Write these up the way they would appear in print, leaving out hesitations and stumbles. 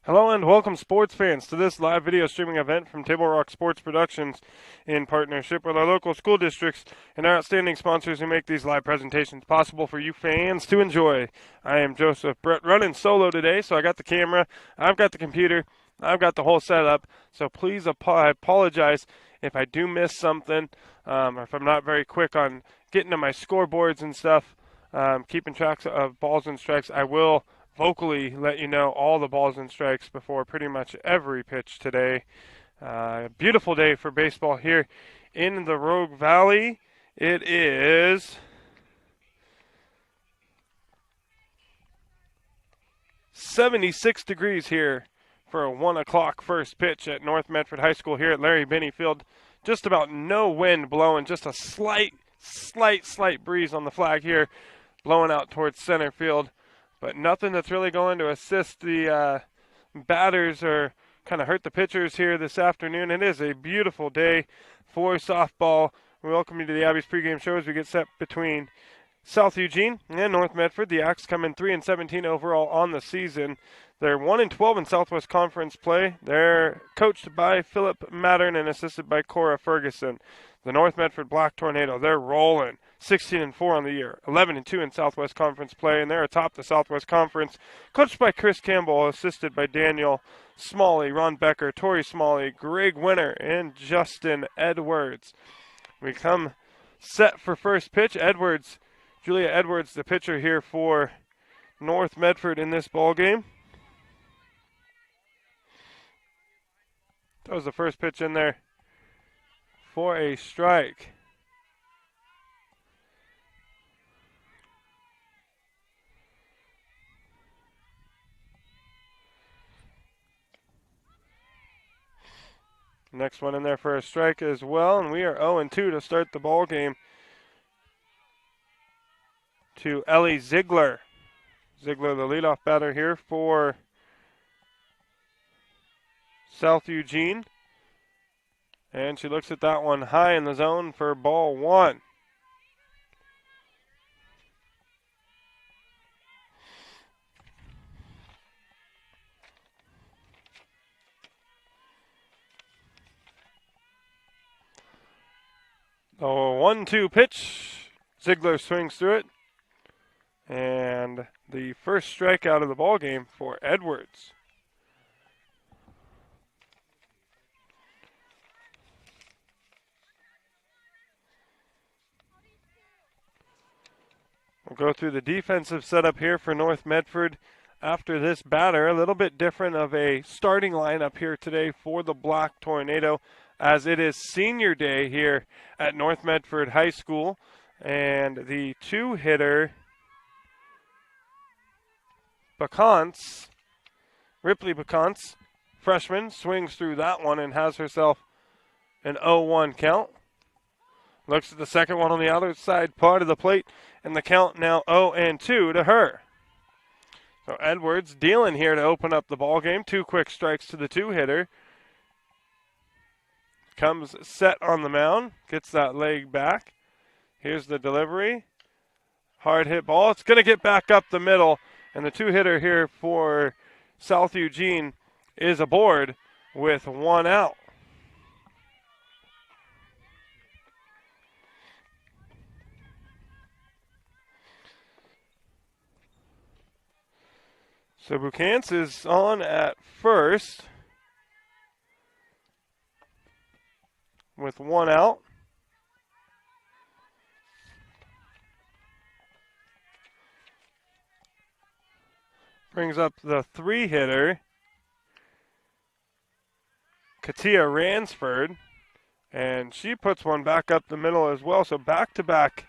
Hello and welcome, sports fans, to this live video streaming event from Table Rock Sports Productions in partnership with our local school districts and our outstanding sponsors who make these live presentations possible for you fans to enjoy. I am Joseph Brett, running solo today, so I got the camera, I've got the computer, I've got the whole setup, so please I apologize if I do miss something, or if I'm not very quick on getting to my scoreboards and stuff, keeping track of balls and strikes. I will vocally let you know all the balls and strikes before pretty much every pitch today. Beautiful day for baseball here in the Rogue Valley. It is 76 degrees here for a 1 o'clock first pitch at North Mecford High School here at Larry Binney Field. Just about no wind blowing, just a slight breeze on the flag here, blowing out towards center field. But nothing that's really going to assist the batters or kind of hurt the pitchers here this afternoon. It is a beautiful day for softball. We welcome you to the Abby's pregame show as we get set between South Eugene and North Mecford. The Axe come in 3-17 overall on the season. They're 1-12 in Southwest Conference play. They're coached by Philip Mattern and assisted by Cora Ferguson. The North Mecford Black Tornado, they're rolling. 16-4 on the year, 11-2 in Southwest Conference play, and they're atop the Southwest Conference, coached by Chris Campbell, assisted by Daniel Smalley, Ron Becker, Tori Smalley, Greg Winter, and Justin Edwards. We come set for first pitch. Julia Edwards, the pitcher here for North Mecford in this ball game. That was the first pitch in there for a strike. Next one in there for a strike as well, and we are 0-2 to start the ball game. To Ellie Ziegler. Ziegler, the leadoff batter here for South Eugene. And she looks at that one high in the zone for ball one. The 1-2 pitch. Ziegler swings through it. And the first strikeout of the ball game for Edwards. We'll go through the defensive setup here for North Mecford after this batter. A little bit different of a starting lineup here today for the Black Tornado, as it is senior day here at North Mecford High School. And the two-hitter, Ripley Bacance, freshman, swings through that one and has herself an 0-1 count. Looks at the second one on the outside part of the plate, and the count now 0-2 to her. So Edwards dealing here to open up the ball game. 2 quick strikes to the two-hitter. Comes set on the mound, gets that leg back. Here's the delivery. Hard hit ball. It's going to get back up the middle, and the two-hitter here for South Eugene is aboard with 1 out. So Bacance is on at first with 1 out. Brings up the 3-hitter, Katia Ransford, and she puts one back up the middle as well. So back-to-back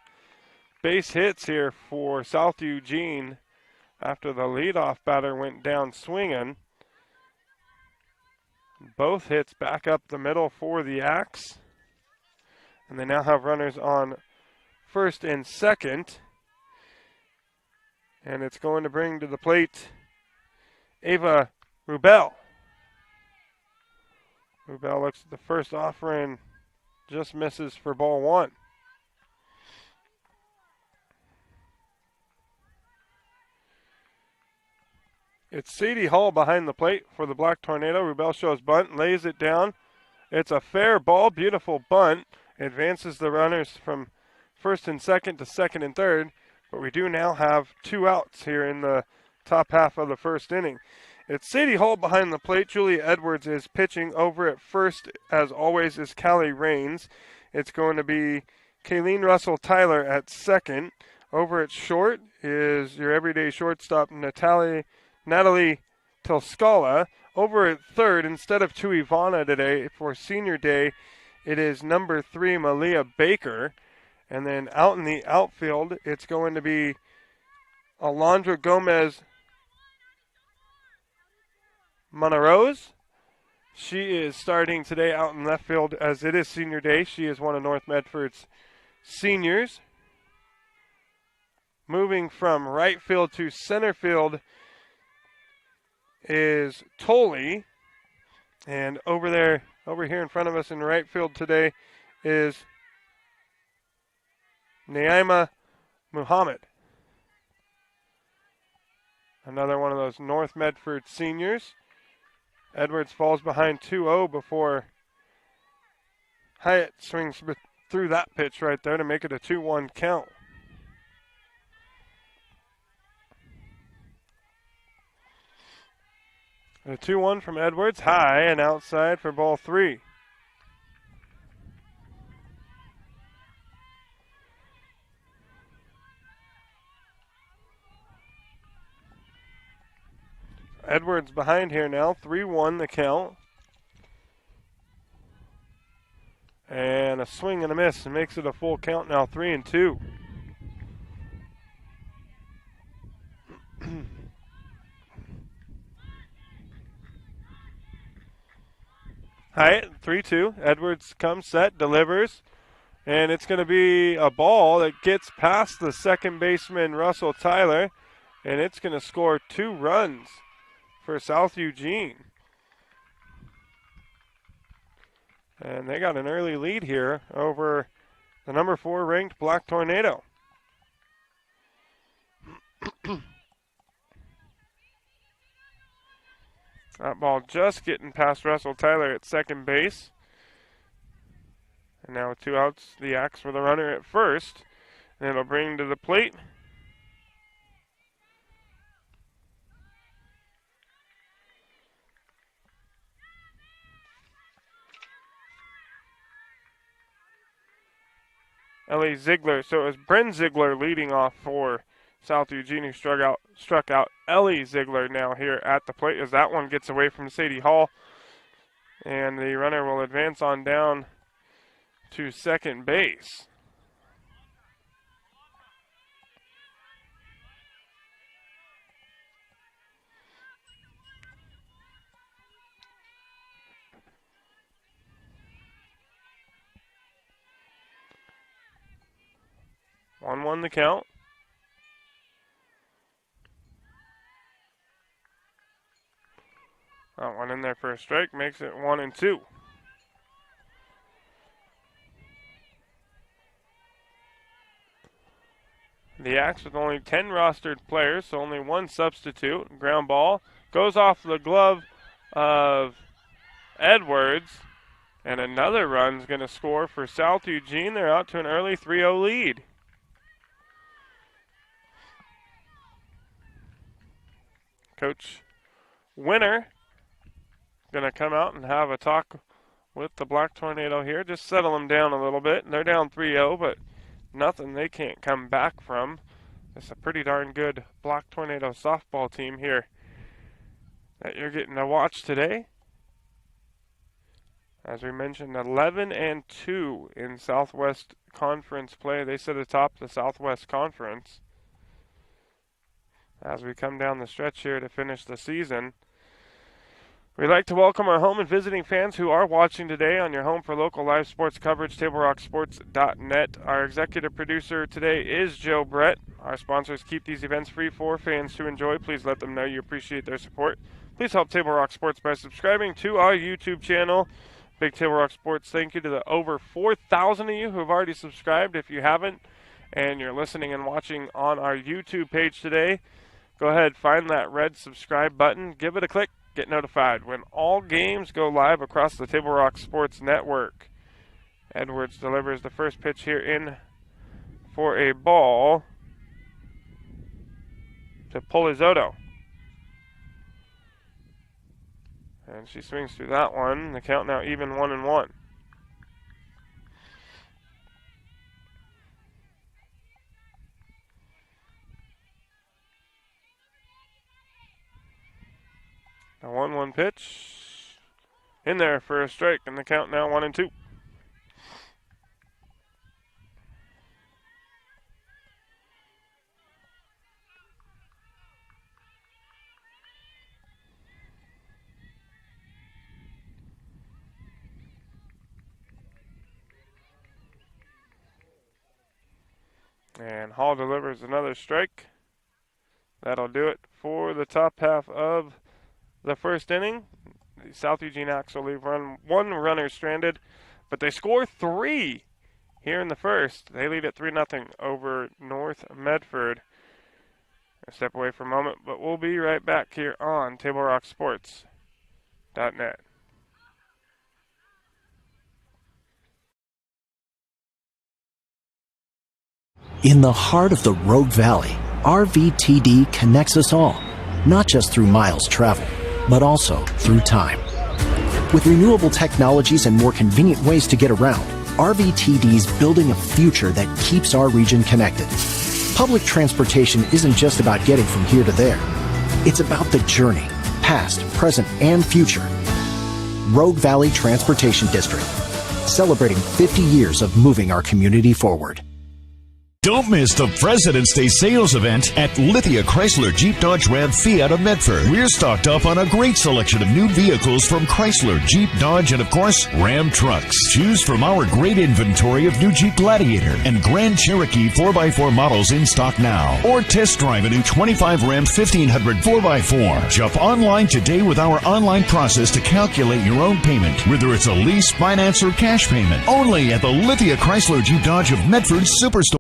base hits here for South Eugene after the leadoff batter went down swinging. Both hits back up the middle for the Axe. And they now have runners on first and second. And it's going to bring to the plate Ava Rubel. Rubel looks at the first offer and just misses for ball one. It's Sadie Hall behind the plate for the Black Tornado. Rubel shows bunt, lays it down. It's a fair ball, beautiful bunt. Advances the runners from first and second to second and third. But we do now have 2 outs here in the top half of the first inning. It's Sadie Hall behind the plate. Julia Edwards is pitching. Over at first, as always, is Callie Rains. It's going to be Kayleen Russell-Tyler at second. Over at short is your everyday shortstop, Natalie Telskala. Over at third, instead of to Ivana today for senior day, it is number 3, Malia Baker. And then out in the outfield, it's going to be Alondra Gomez Monarose. She is starting today out in left field as it is senior day. She is one of North Medford's seniors. Moving from right field to center field is Tolley. And over here in front of us in right field today is Naima Muhammad. Another one of those North Medford seniors. Edwards falls behind 2-0 before Hyatt swings through that pitch right there to make it a 2-1 count. A 2-1 from Edwards, high and outside for ball 3. Edwards behind here now, 3-1 the count. And a swing and a miss and makes it a full count now, 3-2. Hyatt, 3-2. Edwards comes set, delivers. And it's going to be a ball that gets past the second baseman, Russell Tyler. And it's going to score 2 runs for South Eugene. And they got an early lead here over the number 4 ranked Black Tornado. That ball just getting past Russell Tyler at second base. And now with 2 outs, the axe for the runner at first. And it'll bring to the plate Ellie Ziegler. So it was Bryn Ziegler leading off for South Eugene, who struck out Ellie Ziegler now here at the plate as that one gets away from Sadie Hall. And the runner will advance on down to second base. One the count. That one in there for a strike makes it 1-2. The Axe with only 10 rostered players, so only 1 substitute. Ground ball goes off the glove of Edwards, and another run's going to score for South Eugene. They're out to an early 3-0 lead. Coach Winner going to come out and have a talk with the Black Tornado here. Just settle them down a little bit. They're down 3-0, but nothing they can't come back from. It's a pretty darn good Black Tornado softball team here that you're getting to watch today. As we mentioned, 11-2 in Southwest Conference play. They sit atop the Southwest Conference. As we come down the stretch here to finish the season, we'd like to welcome our home and visiting fans who are watching today on your home for local live sports coverage, TableRockSports.net. Our executive producer today is Joe Brett. Our sponsors keep these events free for fans to enjoy. Please let them know you appreciate their support. Please help Table Rock Sports by subscribing to our YouTube channel. Big Table Rock Sports, thank you to the over 4,000 of you who have already subscribed. If you haven't and you're listening and watching on our YouTube page today, go ahead, find that red subscribe button, give it a click, get notified when all games go live across the Table Rock Sports Network. Edwards delivers the first pitch here in for a ball to Polizotto. And she swings through that one. The count now even 1-1. The 1-1 pitch in there for a strike, and the count now 1-2. And Hall delivers another strike. That'll do it for the top half of the first inning. The South Eugene Axe will leave one runner stranded, but they score 3 here in the first. They lead at 3-0 over North Medford. A step away for a moment, but we'll be right back here on TableRockSports.net. In the heart of the Rogue Valley, RVTD connects us all, not just through miles traveled, but also through time. With renewable technologies and more convenient ways to get around, RVTD's building a future that keeps our region connected. Public transportation isn't just about getting from here to there. It's about the journey, past, present, and future. Rogue Valley Transportation District, celebrating 50 years of moving our community forward. Don't miss the President's Day sales event at Lithia Chrysler Jeep Dodge Ram Fiat of Mecford. We're stocked up on a great selection of new vehicles from Chrysler, Jeep, Dodge, and of course, Ram trucks. Choose from our great inventory of new Jeep Gladiator and Grand Cherokee 4x4 models in stock now. Or test drive a new 25 Ram 1500 4x4. Shop online today with our online process to calculate your own payment, whether it's a lease, finance, or cash payment. Only at the Lithia Chrysler Jeep Dodge of Medford Superstore.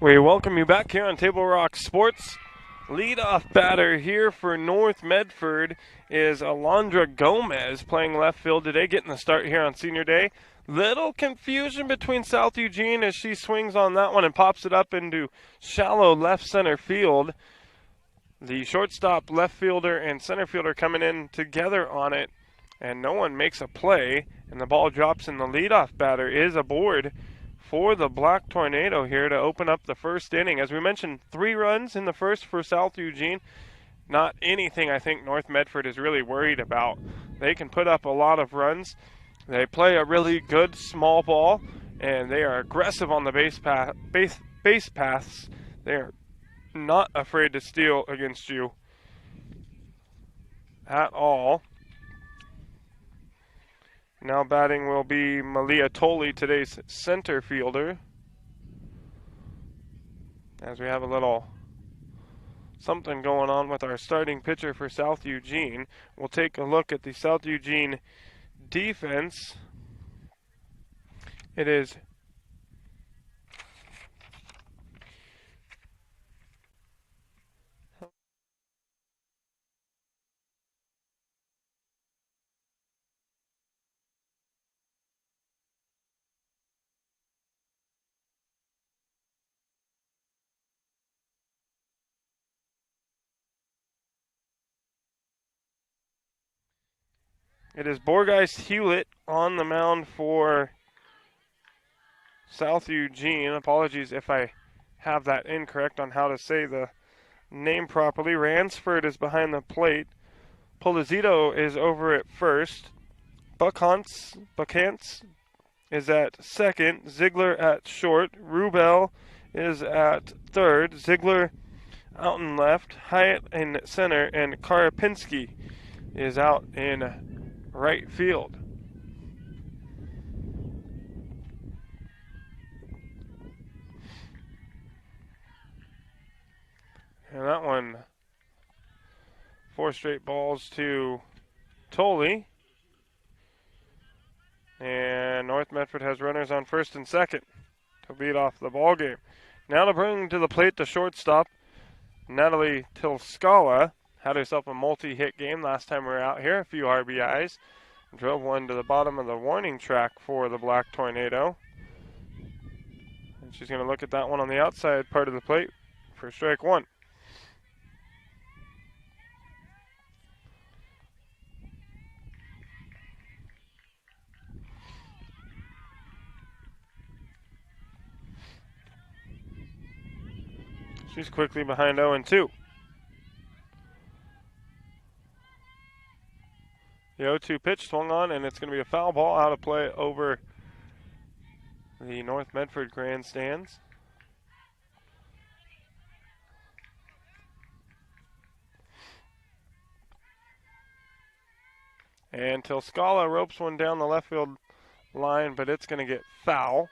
We welcome you back here on Table Rock Sports. Leadoff batter here for North Medford is Alondra Gomez, playing left field today, getting the start here on Senior Day. Little confusion between South Eugene as she swings on that one and pops it up into shallow left center field. The shortstop, left fielder, and center fielder coming in together on it, and no one makes a play, and the ball drops, and the leadoff batter is aboard for the Black Tornado here to open up the first inning. As we mentioned, 3 runs in the first for South Eugene. Not anything I think North Medford is really worried about. They can put up a lot of runs. They play a really good small ball, and they are aggressive on the base paths. They are not afraid to steal against you at all. Now batting will be Malia Tolley, today's center fielder. As we have a little something going on with our starting pitcher for South Eugene. We'll take a look at the South Eugene defense. It is It is Borgeist Hewlett on the mound for South Eugene. Apologies if I have that incorrect on how to say the name properly. Ransford is behind the plate. Polizito is over at first. Buckantz is at second. Ziegler at short. Rubel is at third. Ziegler out in left. Hyatt in center. And Karapinski is out in right field. And that one, 4 straight balls to Tolley. And North Medford has runners on first and second to lead off the ball game. Now to bring to the plate the shortstop, Natalie Tilskala. Had herself a multi-hit game last time we were out here. A few RBIs. Drove one to the bottom of the warning track for the Black Tornado. And she's going to look at that one on the outside part of the plate for strike one. She's quickly behind 0-2. The 0-2 pitch swung on, and it's going to be a foul ball out of play over the North Medford grandstands. And Tilskala ropes one down the left field line, but it's going to get foul.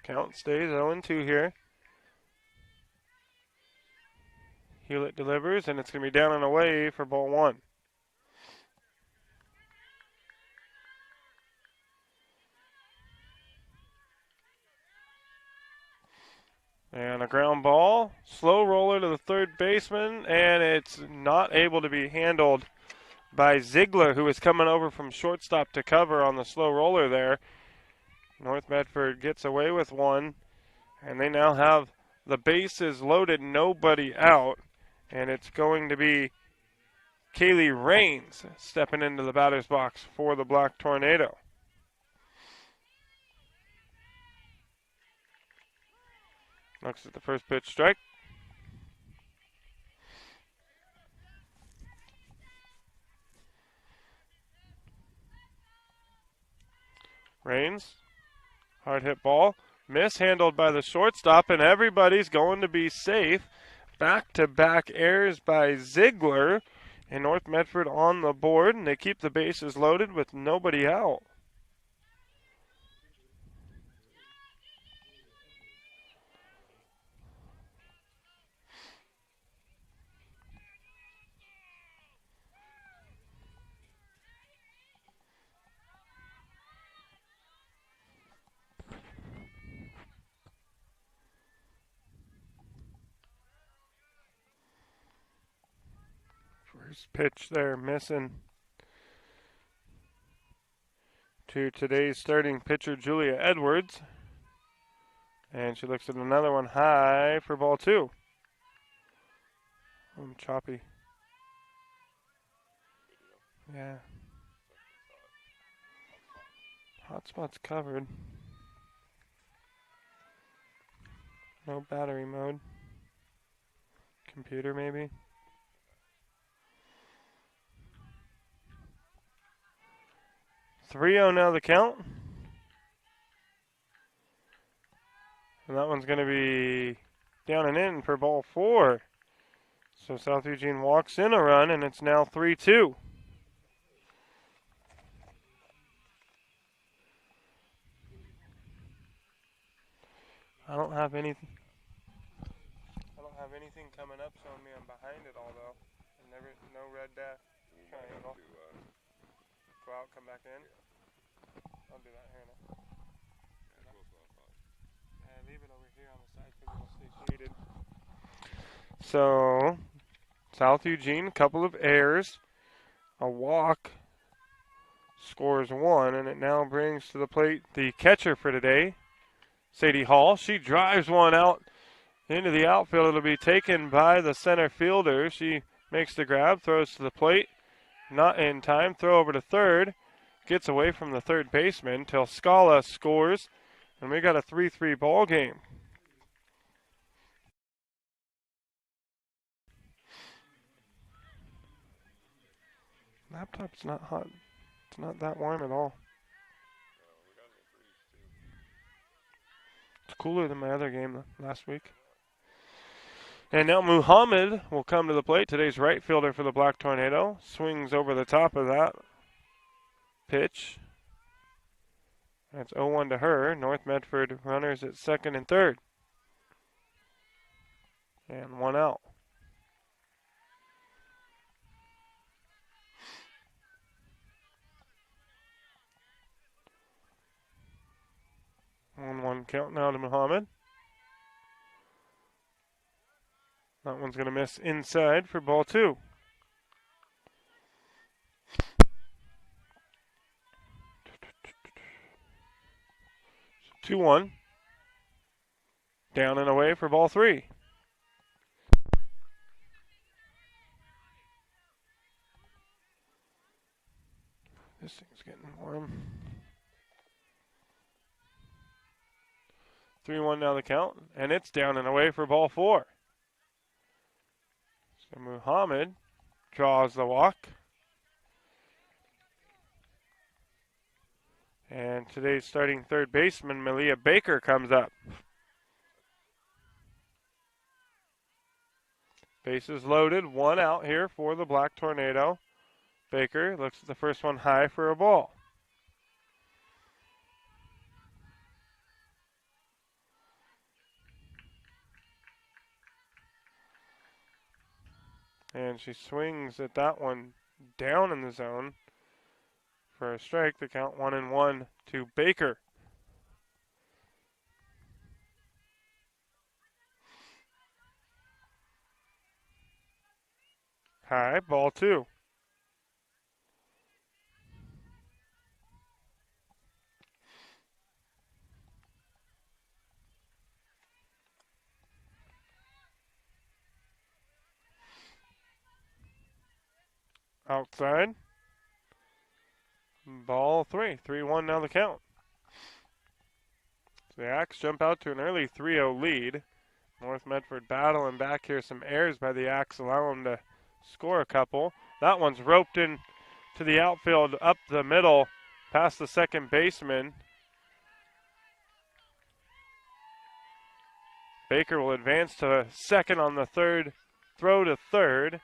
Count stays 0-2 here. Hewlett delivers, and it's going to be down and away for ball one. And a ground ball. Slow roller to the third baseman, and it's not able to be handled by Ziegler, who is coming over from shortstop to cover on the slow roller there. North Medford gets away with one, and they now have the bases loaded, nobody out, and it's going to be Kaylee Raines stepping into the batter's box for the Black Tornado. Looks at the first pitch strike. Raines. Hard hit ball, mishandled by the shortstop, and everybody's going to be safe. Back-to-back errors by Ziegler, and North Medford on the board, and they keep the bases loaded with nobody out. First pitch there, missing to today's starting pitcher, Julia Edwards. And she looks at another one high for ball two. Choppy. Yeah. Hot spot's covered. No battery mode. Computer maybe. .30 now the count. And that one's going to be down and in for ball four. So South Eugene walks in a run, and it's now 3-2. I don't have anything coming up showing me I'm behind it all though. No red triangle. Go out, come back in. I'll do that here now. Leave it over here on the side because it'll stay shaded. So, South Eugene, couple of errors, a walk, scores one, and it now brings to the plate the catcher for today, Sadie Hall. She drives one out into the outfield. It'll be taken by the center fielder. She makes the grab, throws to the plate. Not in time. Throw over to third. Gets away from the third baseman till Scala scores. And we got a 3-3 ball game. Laptop's not hot. It's not that warm at all. It's cooler than my other game last week. And now Muhammad will come to the plate. Today's right fielder for the Black Tornado. Swings over the top of that pitch. That's 0-1 to her. North Medford runners at second and third. And one out. One count now to Muhammad. That one's going to miss inside for ball two. 2-1. Down and away for ball three. This thing's getting warm. 3-1 now the count, and it's down and away for ball four. So Muhammad draws the walk. And today's starting third baseman, Malia Baker, comes up. Bases loaded, one out here for the Black Tornado. Baker looks at the first one high for a ball. And she swings at that one down in the zone for a strike. The count 1-1 to Baker. High, ball two. Outside. Ball three. 3-1 now the count. So the Axe jump out to an early 3-0 lead. North Medford battling back here. Some errors by the Axe allow them to score a couple. That one's roped in to the outfield up the middle past the second baseman. Baker will advance to second on the third throw to third.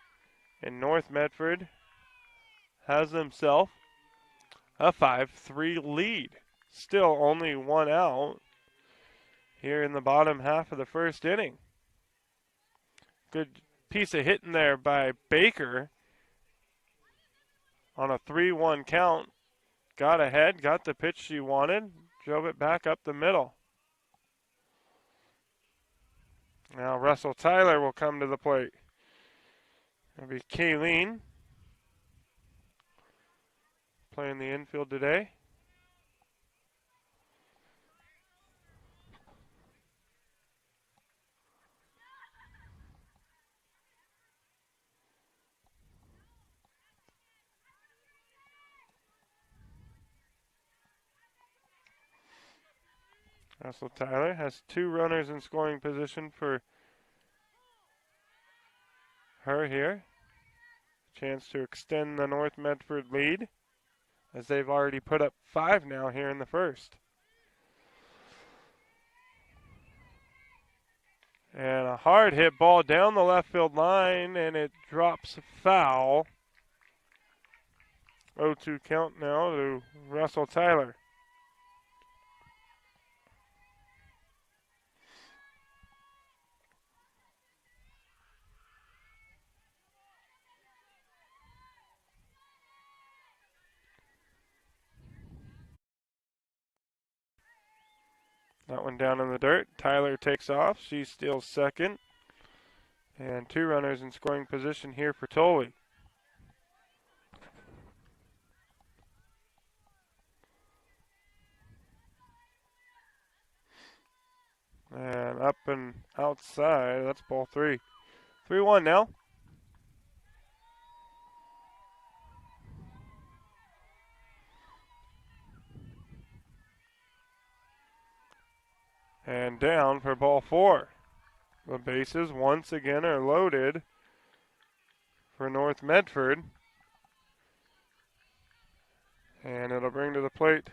And North Medford has himself a 5-3 lead. Still only one out here in the bottom half of the first inning. Good piece of hitting there by Baker on a 3-1 count. Got ahead, got the pitch she wanted, drove it back up the middle. Now Russell Tyler will come to the plate. It'll be Kayleen playing the infield today. Russell Tyler has two runners in scoring position for her here. Chance to extend the North Medford lead, as they've already put up 5 now here in the first. And a hard hit ball down the left field line, and it drops foul. 0-2 count now to Russell Tyler. That one down in the dirt. Tyler takes off. She steals second. And 2 runners in scoring position here for Tully. And up and outside. That's ball 3. 3-1 now. And down for ball 4. The bases once again are loaded for North Medford. And it'll bring to the plate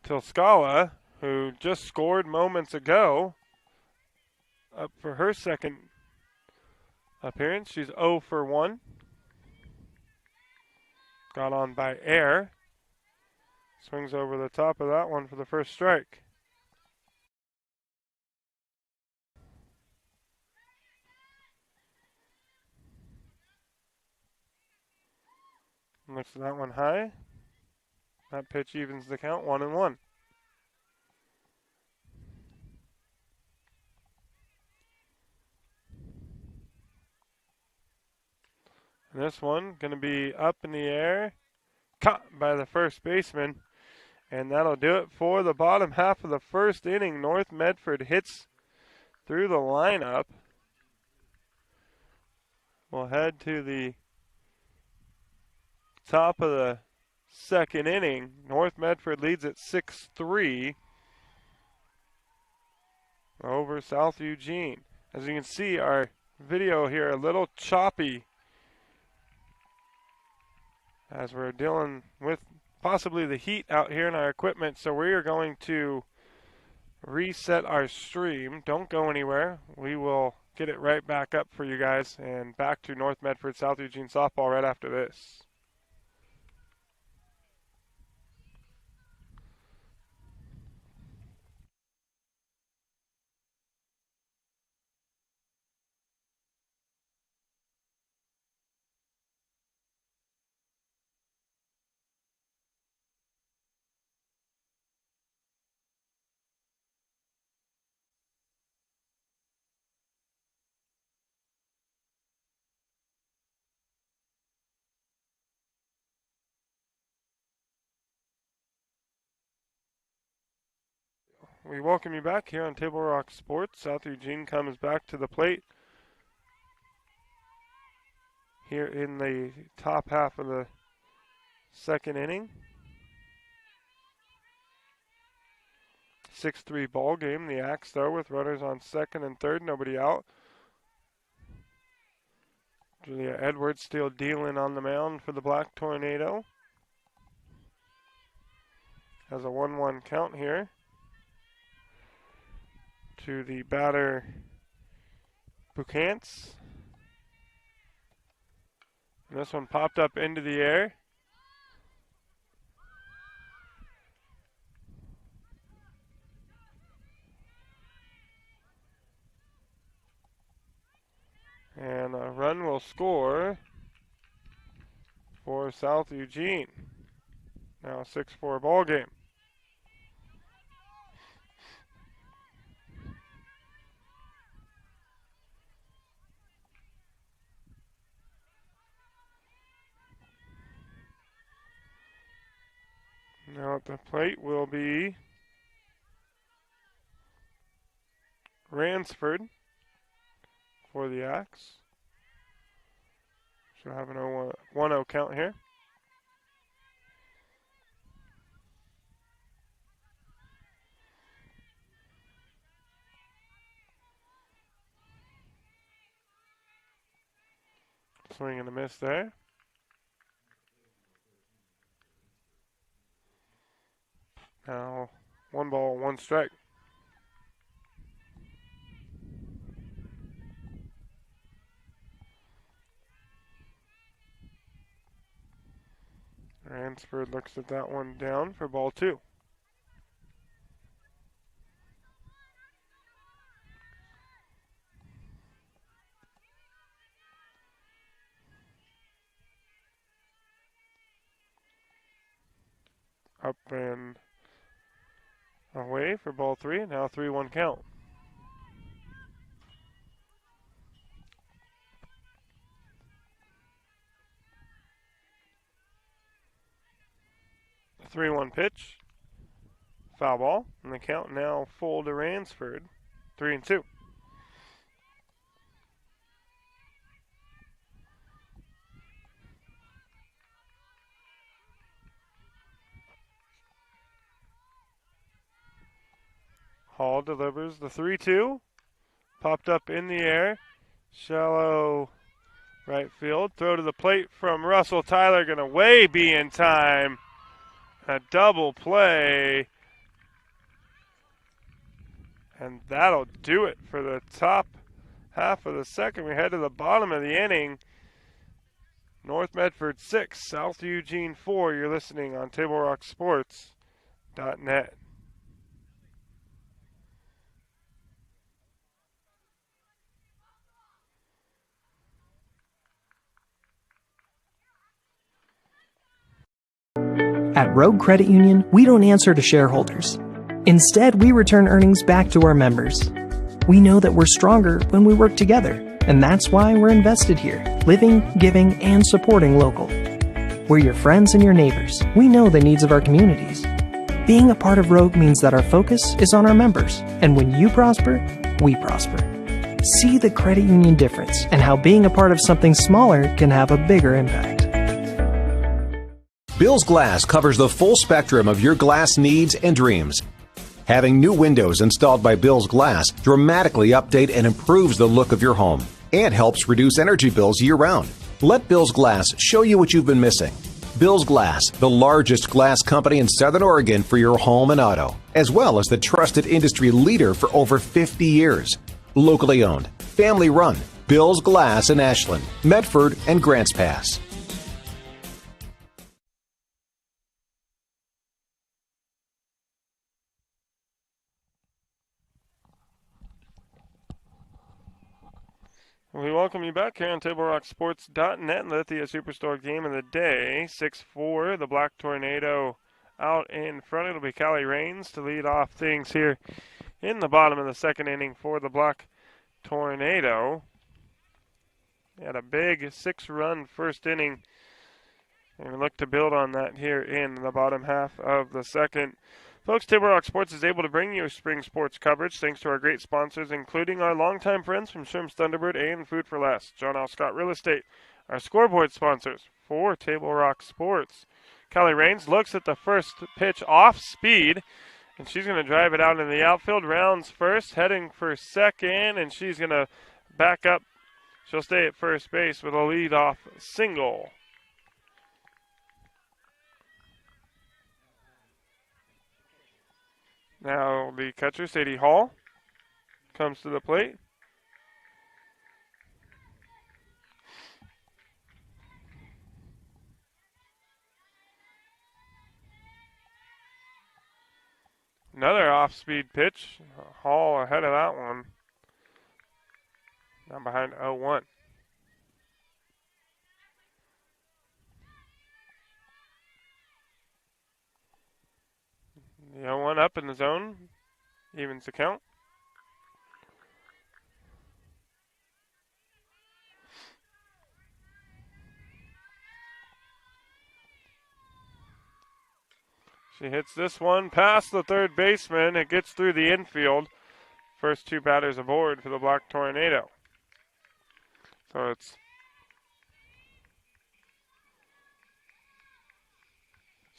Tilskala, who just scored moments ago, up for her second appearance. She's 0 for 1. Got on by air. Swings over the top of that one for the first strike. Looks at that one high. That pitch evens the count, 1-1. And this one going to be up in the air, caught by the first baseman. And that'll do it for the bottom half of the first inning. North Medford hits through the lineup. We'll head to the top of the second inning. North Medford leads at 6-3 over South Eugene. As you can see, our video here a little choppy as we're dealing with possibly the heat out here in our equipment. So we are going to reset our stream. Don't go anywhere. We will get it right back up for you guys and back to North Medford South Eugene softball right after this. We welcome you back here on Table Rock Sports. South Eugene comes back to the plate here in the top half of the second inning. 6-3 ball game. The Axe though with runners on second and third, nobody out. Julia Edwards still dealing on the mound for the Black Tornado. Has a 1-1 count here to the batter Bucantz. And this one popped up into the air. And a run will score for South Eugene. Now a 6-4 ball game. Now at the plate will be Ransford for the Axe. Should have an 1-0 count here. Swing and a miss there. Now 1 ball, 1 strike. Ransford looks at that one down for ball 2. Up and away for ball 3. Now 3-1 count. The 3-1 pitch. Foul ball. And the count now full to Ransford. 3-2. Hall delivers the 3-2. Popped up in the air. Shallow right field. Throw to the plate from Russell Tyler. Going to way be in time. A double play. And that'll do it for the top half of the second. We head to the bottom of the inning. North Medford 6, South Eugene 4. You're listening on TableRockSports.net. At Rogue Credit Union, we don't answer to shareholders. Instead, we return earnings back to our members. We know that we're stronger when we work together, and that's why we're invested here, living, giving, and supporting local. We're your friends and your neighbors. We know the needs of our communities. Being a part of Rogue means that our focus is on our members, and when you prosper, we prosper. See the credit union difference and how being a part of something smaller can have a bigger impact. Bill's Glass covers the full spectrum of your glass needs and dreams. Having new windows installed by Bill's Glass dramatically update and improves the look of your home and helps reduce energy bills year-round. Let Bill's Glass show you what you've been missing. Bill's Glass, the largest glass company in Southern Oregon for your home and auto, as well as the trusted industry leader for over 50 years. Locally owned, family run, Bill's Glass in Ashland, Mecford, and Grants Pass. We welcome you back here on TableRockSports.net and Lithia Superstore game of the day. 6-4, the Black Tornado out in front. It'll be Callie Rains to lead off things here in the bottom of the second inning for the Black Tornado. They had a big 6-run first inning, and we look to build on that here in the bottom half of the second. Folks, Table Rock Sports is able to bring you spring sports coverage thanks to our great sponsors, including our longtime friends from Shrimps Thunderbird and Food for Less, John L. Scott Real Estate, our scoreboard sponsors for Table Rock Sports. Callie Rains looks at the first pitch off speed, and she's going to drive it out in the outfield. Rounds first, heading for second, and she's going to back up. She'll stay at first base with a leadoff single. Now the catcher, Sadie Hall, comes to the plate. Another off-speed pitch. Hall ahead of that one. Now behind 0-1. The 0-1 up in the zone. Evens the count. She hits this one past the third baseman. It gets through the infield. First two batters aboard for the Black Tornado. So it's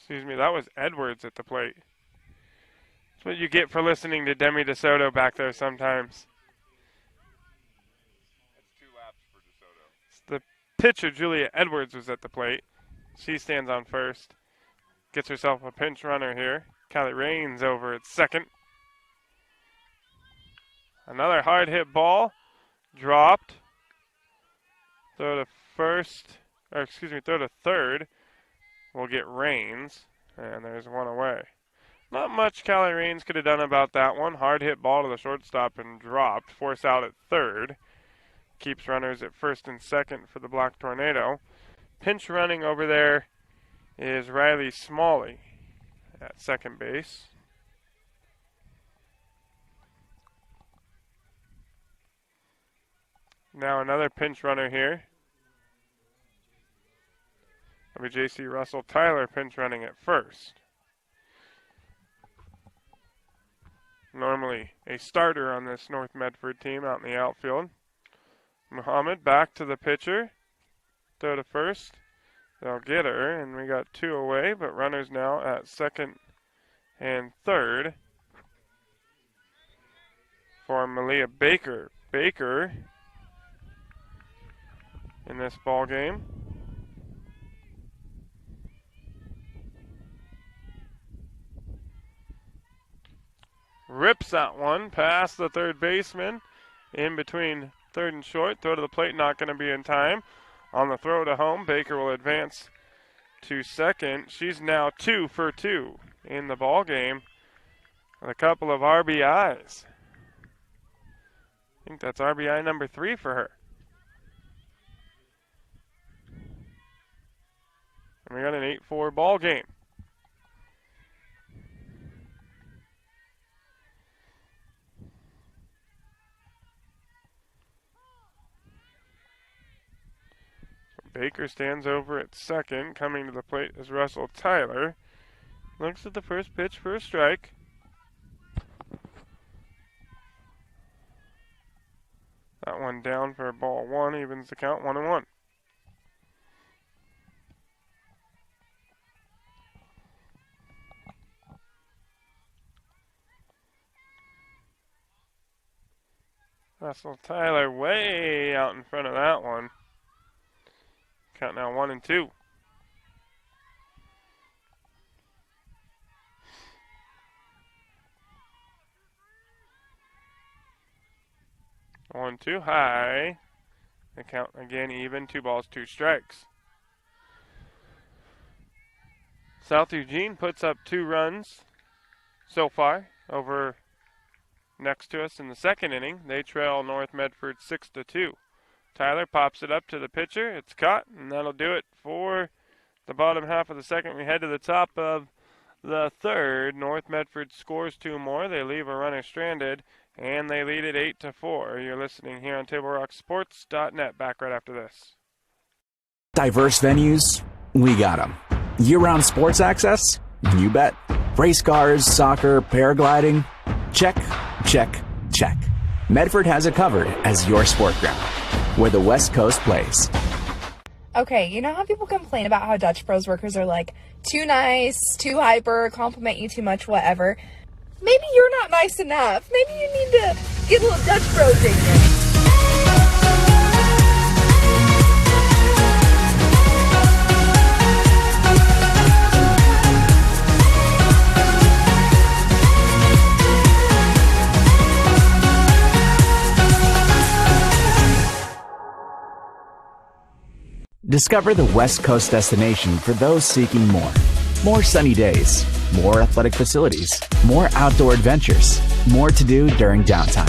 that was Edwards at the plate. That's what you get for listening to Demi DeSoto back there sometimes. That's 2 laps for DeSoto. The pitcher, Julia Edwards, was at the plate. She stands on first. Gets herself a pinch runner here. Callie Rains over at second. Another hard hit ball. Dropped. Throw to third. We'll get Rains. And there's one away. Not much Callie Rains could have done about that one. Hard hit ball to the shortstop and dropped. Force out at third. Keeps runners at first and second for the Black Tornado. Pinch running over there is Riley Smalley at second base. Now another pinch runner here. That'll be J.C. Russell Tyler pinch running at first. normally a starter on this North Medford team out in the outfield. Muhammad back to the pitcher. Throw to first. They'll get her, and we got 2 away, but runners now at second and third for Malia Baker. Baker in this ball game. Rips that one past the third baseman in between third and short. Throw to the plate, not going to be in time. On the throw to home, Baker will advance to second. She's now 2 for 2 in the ball game with a couple of RBIs. I think that's RBI number 3 for her. And we got an 8-4 ball game. Baker stands over at second. Coming to the plate is Russell Tyler. Looks at the first pitch for a strike. That one down for ball 1, evens the count 1-1. Russell Tyler way out in front of that one. Count now 1-2. One, 2 high. The count again even. 2 balls, 2 strikes. South Eugene puts up 2 runs so far over next to us in the second inning. They trail North Medford 6-2. Tyler pops it up to the pitcher. It's caught, and that'll do it for the bottom half of the second. We head to the top of the third. North Medford scores 2 more. They leave a runner stranded, and they lead it 8-4. You're listening here on TableRockSports.net. Back right after this. Diverse venues, we got them. Year-round sports access? You bet. Race cars, soccer, paragliding? Check, check, check. Medford has it covered as your sport ground, where the West Coast plays. Okay, you know how people complain about how Dutch Bros workers are like too nice, too hyper, compliment you too much, whatever? Maybe you're not nice enough. Maybe you need to get a little Dutch Bros in you. Discover the West Coast destination for those seeking more. More sunny days, more athletic facilities, more outdoor adventures, more to do during downtime.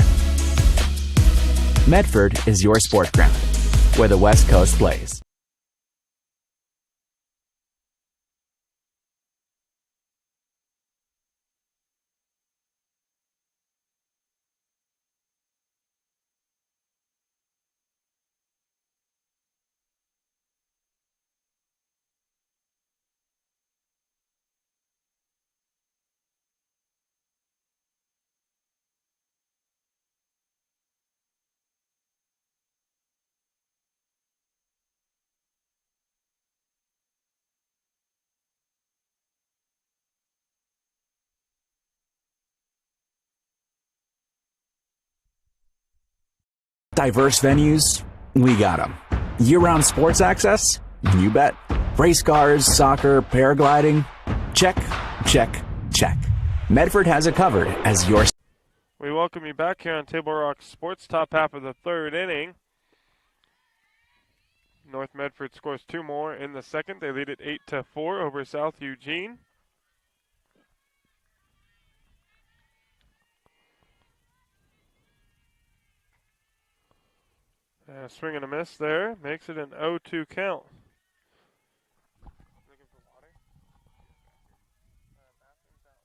Medford is your sport ground, where the West Coast plays. Diverse venues, we got them. Year-round sports access? You bet. Race cars, soccer, paragliding? Check, check, check. Medford has it covered as your... We welcome you back here on Table Rock Sports, top half of the third inning. North Medford scores 2 more in the second. They lead it 8-4 over South Eugene. Swing and a miss there. Makes it an 0-2 count. Looking for water? Bathroom's that one.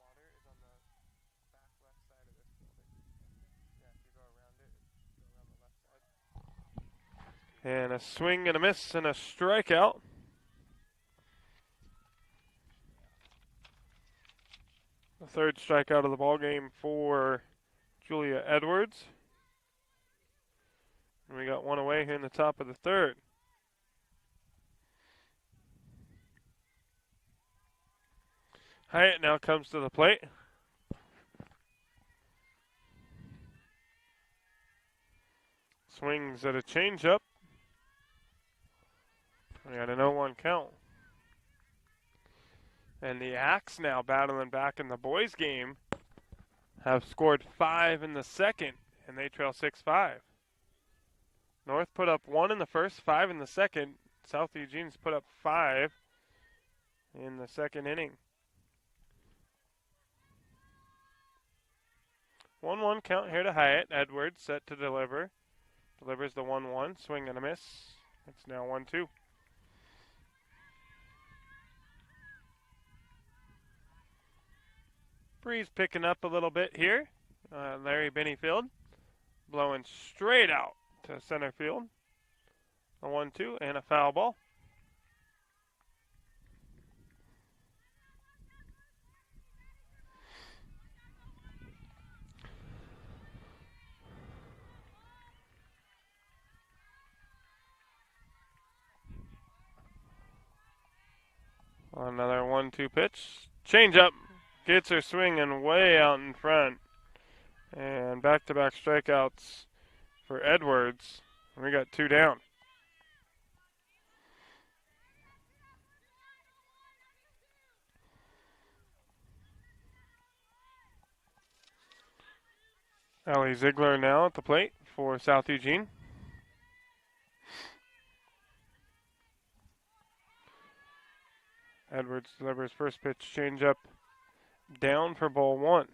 Water is on the back left side of this building. Yeah, if you go around it, go around the left side. And a swing and a miss and a strikeout. The third strikeout of the ball game for Julia Edwards. And we got one away here in the top of the third. Hyatt now comes to the plate. Swings at a changeup. We got an 0-1 count. And the Axe now battling back in the boys' game have scored 5 in the second, and they trail 6-5. North put up 1 in the first, 5 in the second. South Eugene's put up 5 in the second inning. 1-1 count here to Hyatt. Edwards set to deliver. Delivers the 1-1. Swing and a miss. It's now 1-2. Breeze picking up a little bit here. Larry Bennyfield blowing straight out to center field. A 1-2 and a foul ball. Another 1-2 pitch. Change up. Gets her swinging way out in front. And back-to-back strikeouts for Edwards. We got 2 down. Allie Ziegler now at the plate for South Eugene. Edwards delivers first pitch changeup down for ball 1.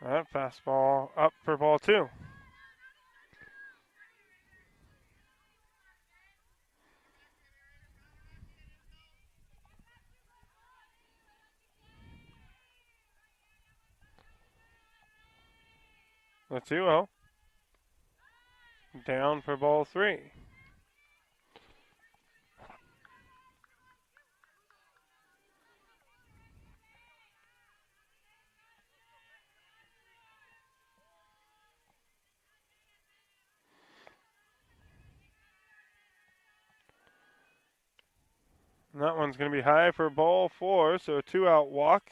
That fastball up for ball 2. The 2-0. Down for ball 3. And that one's going to be high for ball 4, so a 2-out walk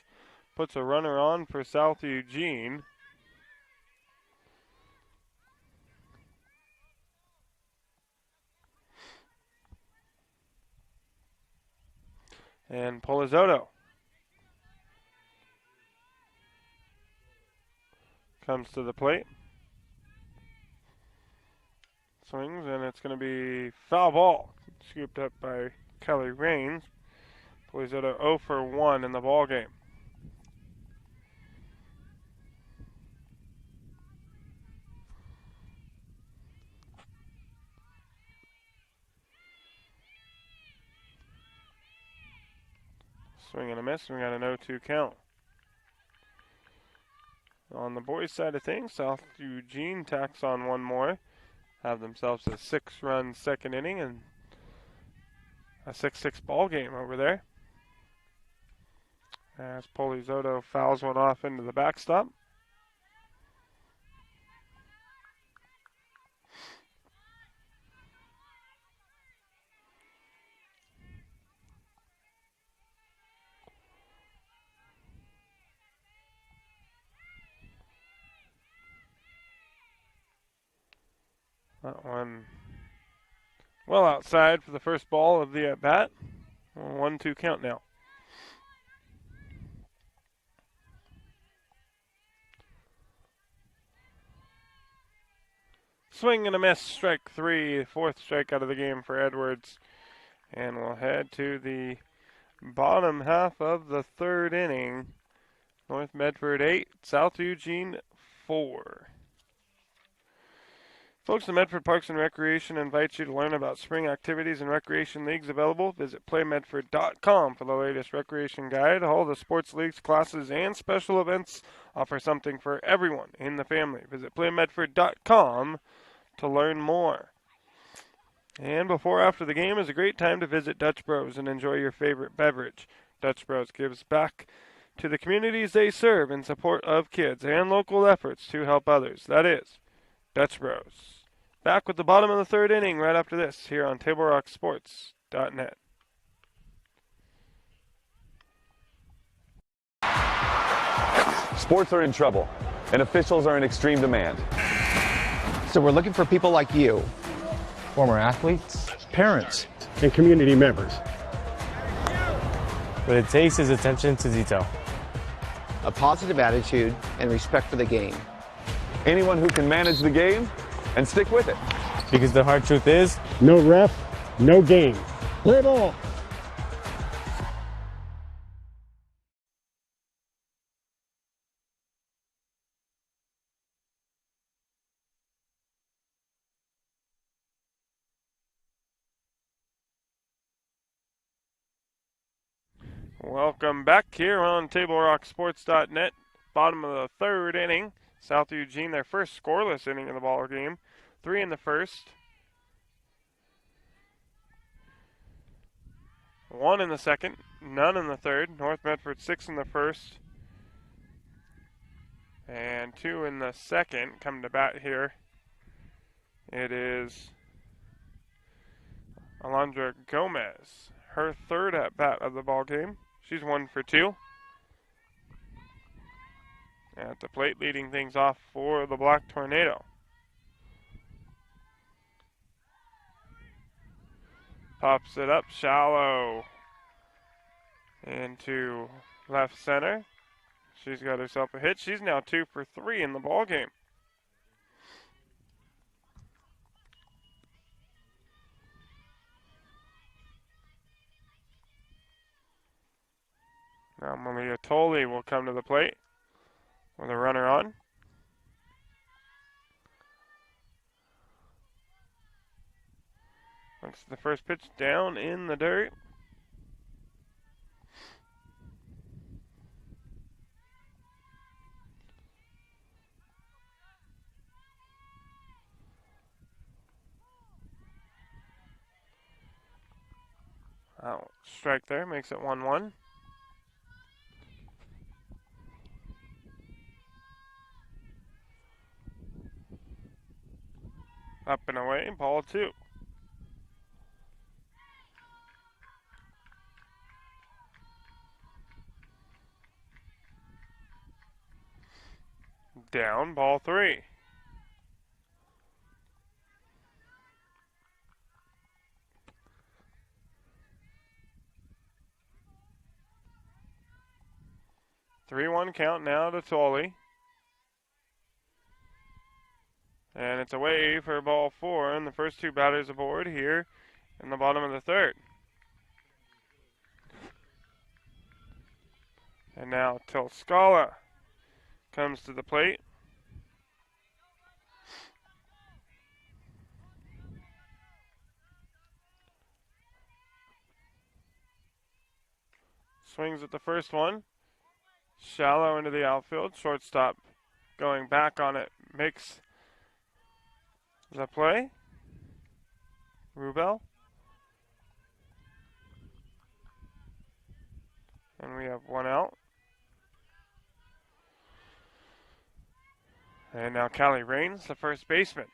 puts a runner on for South Eugene. And Polizotto comes to the plate. Swings, and it's going to be foul ball. Scooped up by Kelly Raines. Polizotto 0 for 1 in the ball game. Swing and a miss. We got an 0-2 count. On the boys' side of things, South Eugene tacks on one more. Have themselves a 6-run second inning and a 6-6 ball game over there. As Polizotto fouls one off into the backstop. That one well outside for the first ball of the at-bat. 1-2 count now. Swing and a miss, strike 3, 4th strikeout of the game for Edwards. And we'll head to the bottom half of the 3rd inning. North Medford 8, South Eugene 4. Folks in Medford Parks and Recreation invite you to learn about spring activities and recreation leagues available. Visit playmedford.com for the latest recreation guide. All the sports leagues, classes, and special events offer something for everyone in the family. Visit playmedford.com to learn more. And before or after the game is a great time to visit Dutch Bros and enjoy your favorite beverage. Dutch Bros gives back to the communities they serve in support of kids and local efforts to help others. That is Dutch Bros. Back with the bottom of the third inning right after this here on TableRockSports.net. Sports are in trouble, and officials are in extreme demand. So we're looking for people like you, former athletes, parents, and community members. What it takes is attention to detail, a positive attitude, and respect for the game. Anyone who can manage the game and stick with it. Because the hard truth is, no ref, no game. Play ball. Welcome back here on TableRockSports.net. Bottom of the third inning. South Eugene, their first scoreless inning of the ball game. 3 in the first. 1 in the second. None in the third. North Medford 6 in the first. And 2 in the second. Come to bat here. It is Alondra Gomez. Her third at bat of the ball game. She's 1 for 2. At the plate, leading things off for the Black Tornado. Pops it up shallow into left center. She's got herself a hit. She's now 2 for 3 in the ball game. Now Malia Tolley will come to the plate with a runner on. Looks at the first pitch down in the dirt. Out. Strike there, makes it 1-1. Up and away, ball 2. Down, ball 3. Three-one count now to Tolley. And it's away for ball 4, and the first 2 batters aboard here in the bottom of the third. And now Tilskala comes to the plate. Swings at the first one. Shallow into the outfield. Shortstop going back on it. Makes the play. Rubel. And we have 1 out. And now Callie Rains, the first baseman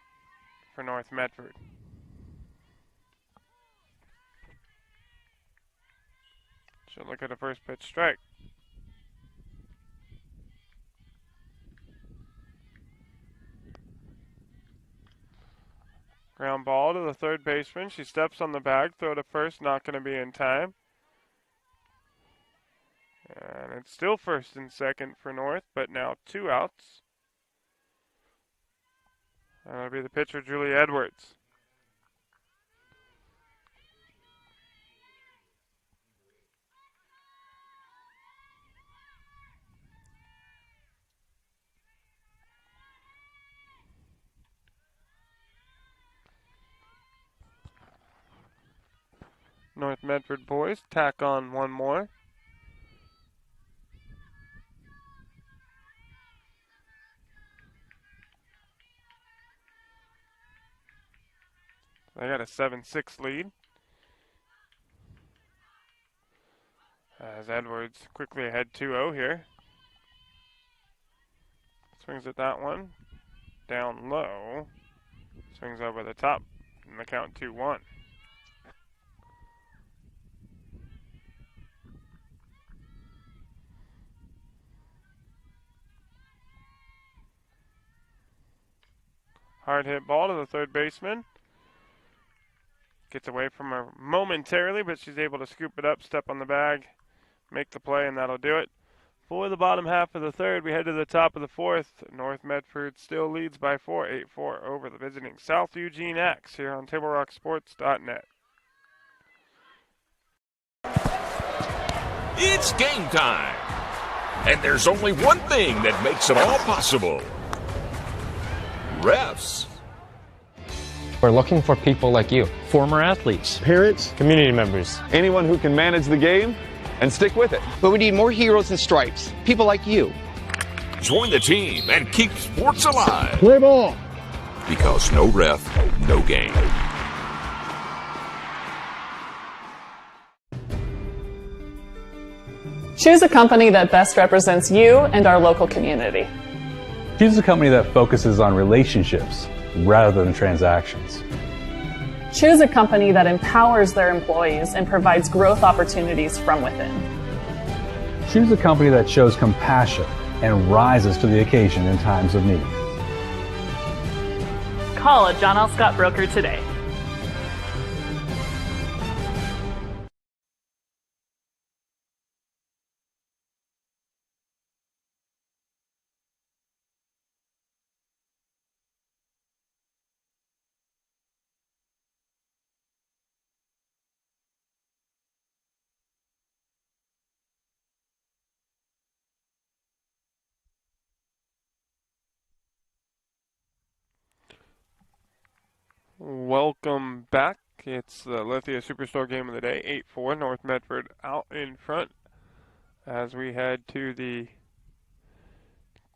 for North Medford. She'll look at a first pitch strike. Ground ball to the third baseman. She steps on the bag, throw to first, not going to be in time. And it's still first and second for North, but now 2 outs. And it'll be the pitcher, Julie Edwards. North Medford boys tack on one more. They got a 7-6 lead. As Edwards quickly ahead 2-0 here. Swings at that one. Down low. Swings over the top. And the count 2-1. Hard hit ball to the third baseman. Gets away from her momentarily, but she's able to scoop it up, step on the bag, make the play, and that'll do it. For the bottom half of the third, we head to the top of the fourth. North Medford still leads by 4, 8-4 over the visiting South Eugene X here on TableRockSports.net. It's game time. And there's only one thing that makes it all possible. Refs. We're looking for people like you. Former athletes, Parents, community members. Anyone who can manage the game and stick with it. But we need more heroes and stripes. People like you. Join the team and keep sports alive. play ball. Because no ref, no game. Choose a company that best represents you and our local community. Choose a company that focuses on relationships rather than transactions. Choose a company that empowers their employees and provides growth opportunities from within. Choose a company that shows compassion and rises to the occasion in times of need. Call a John L. Scott broker today. Welcome back. It's the Lithia Superstore game of the day, 8-4, North Medford out in front as we head to the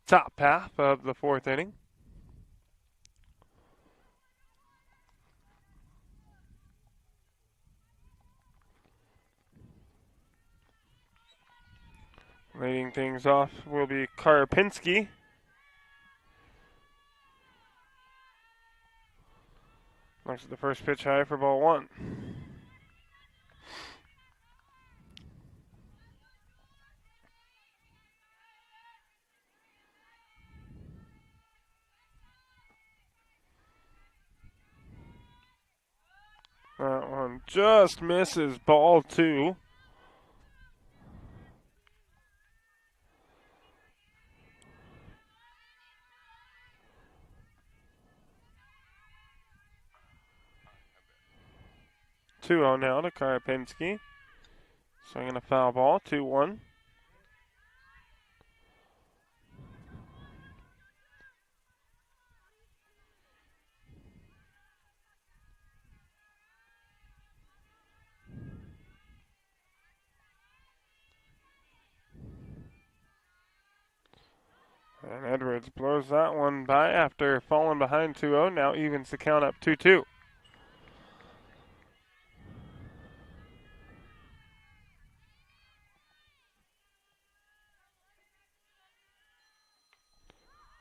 top half of the fourth inning. Leading things off will be Karpinski. Looks at the first pitch high for ball one. That one just misses ball two. Two on now to Karpinski. Swinging a foul ball, 2-1. And Edwards blows that one by after falling behind 2-0. Now evens the count up 2-2.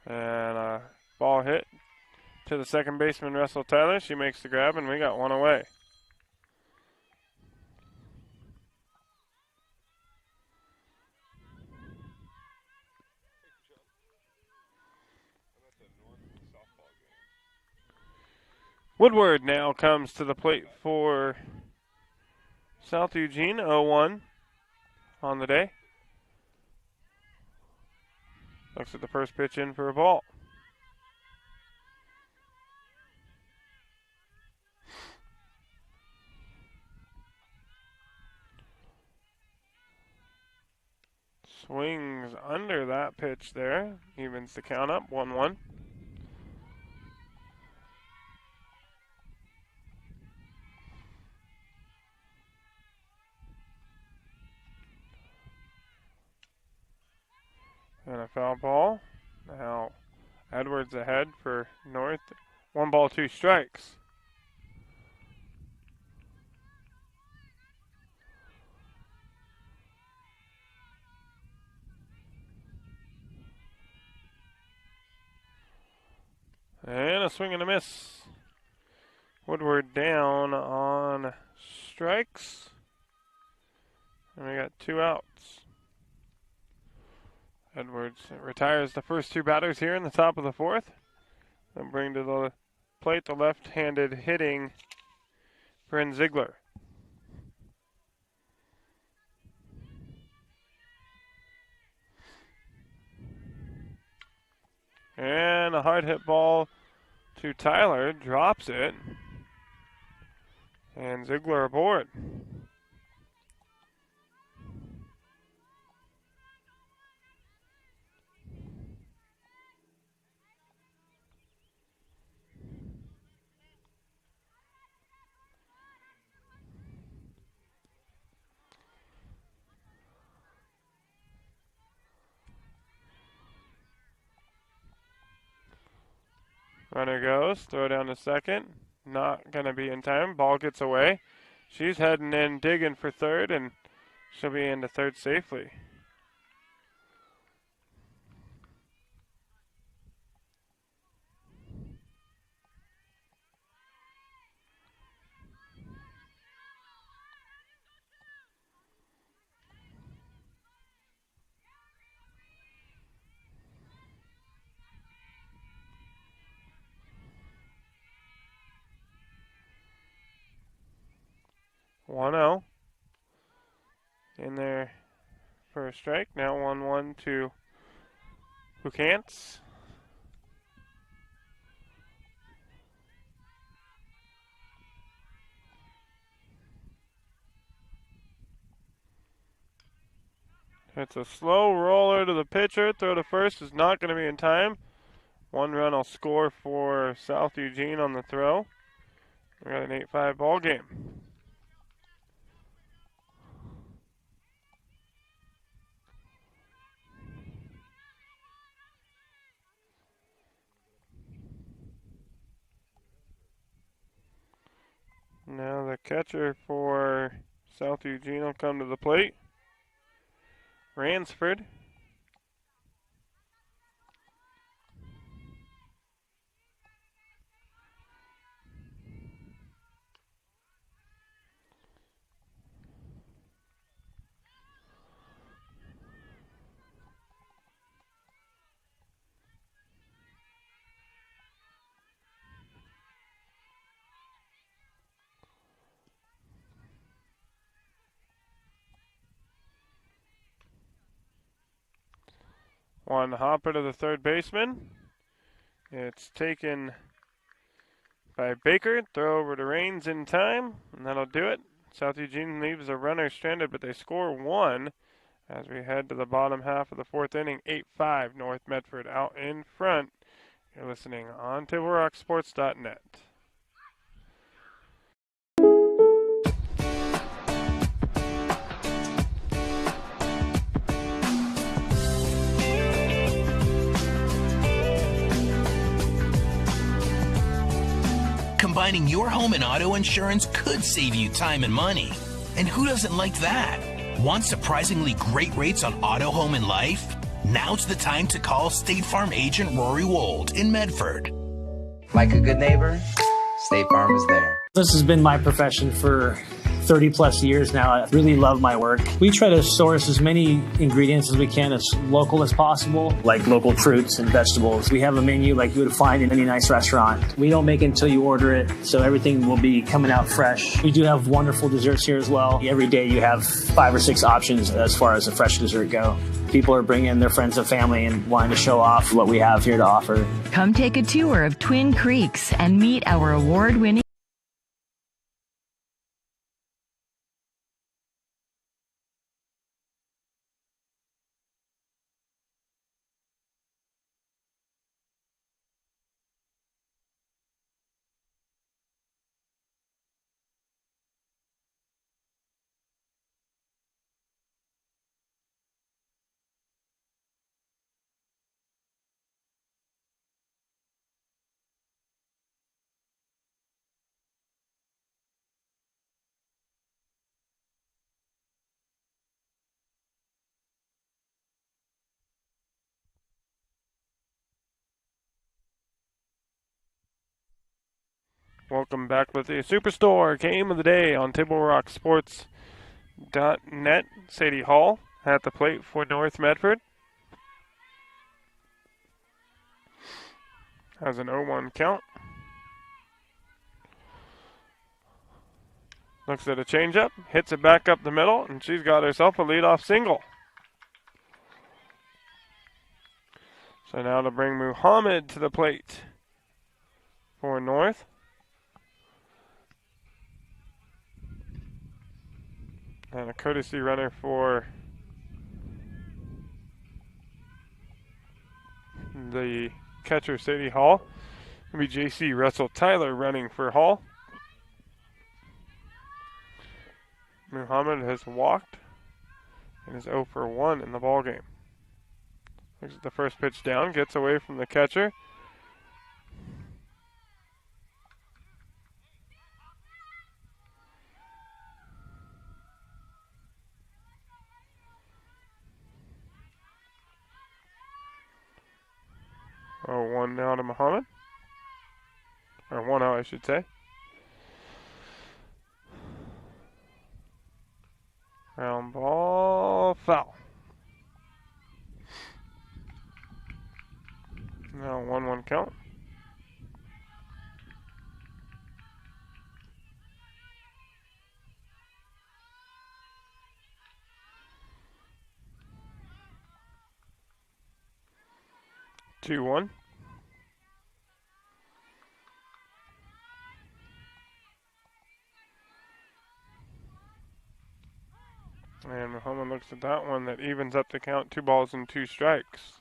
And a ball hit to the second baseman, Russell Tyler. She makes the grab, and we got one away. Woodward now comes to the plate for South Eugene, 0-1 on the day. Looks at the first pitch in for a ball. Swings under that pitch there. Evens the count up, 1-1. And a foul ball. Now Edwards ahead for North. 1 ball, 2 strikes. And a swing and a miss. Woodward down on strikes. And we got 2 outs. Edwards retires the first 2 batters here in the top of the 4th. Then bring to the plate the left-handed hitting Bryn Ziegler. And a hard hit ball to Tyler, drops it. And Ziegler aboard. Runner goes, throw down to second. Not going to be in time. Ball gets away. She's heading in, digging for third, and she'll be into third safely. One 0 in there for a strike. Now 1-1 to Bucantz. It's a slow roller to the pitcher. Throw to first is not going to be in time. 1 run will score for South Eugene on the throw. We got an 8-5 ball game. Now the catcher for South Eugene will come to the plate. Ransford. One hopper to the third baseman. It's taken by Baker. Throw over to Rains in time, and that'll do it. South Eugene leaves a runner stranded, but they score 1 as we head to the bottom half of the 4th inning. 8-5 North Medford out in front. You're listening on TableRockSports.net. Combining your home and auto insurance could save you time and money. And who doesn't like that? Want surprisingly great rates on auto, home, and life? Now's the time to call State Farm agent Rory Wold in Medford. Like a good neighbor, State Farm is there. This has been my profession for 30 plus years now. I really love my work. We try to source as many ingredients as we can as local as possible, like local fruits and vegetables. We have a menu like you would find in any nice restaurant. We don't make it until you order it, so everything will be coming out fresh. We do have wonderful desserts here as well. Every day you have 5 or 6 options as far as a fresh dessert go. People are bringing their friends and family and wanting to show off what we have here to offer. Come take a tour of Twin Creeks and meet our award-winning Welcome back with the Superstore Game of the Day on TableRockSports.net. Sadie Hall at the plate for North Medford. Has an 0-1 count. Looks at a changeup, hits it back up the middle, and she's got herself a leadoff single. So now to bring Muhammad to the plate for North. And a courtesy runner for the catcher, Sadie Hall. It'll be J.C. Russell Tyler running for Hall. Muhammad has walked and is 0 for 1 in the ballgame. Looks at the first pitch down, gets away from the catcher. Oh, 1 now to Muhammad. Or 1-0, I should say. Ground ball, foul. Now 1-1 count. Two, 1. And Muhammad looks at that one. That evens up the count. 2 balls and 2 strikes.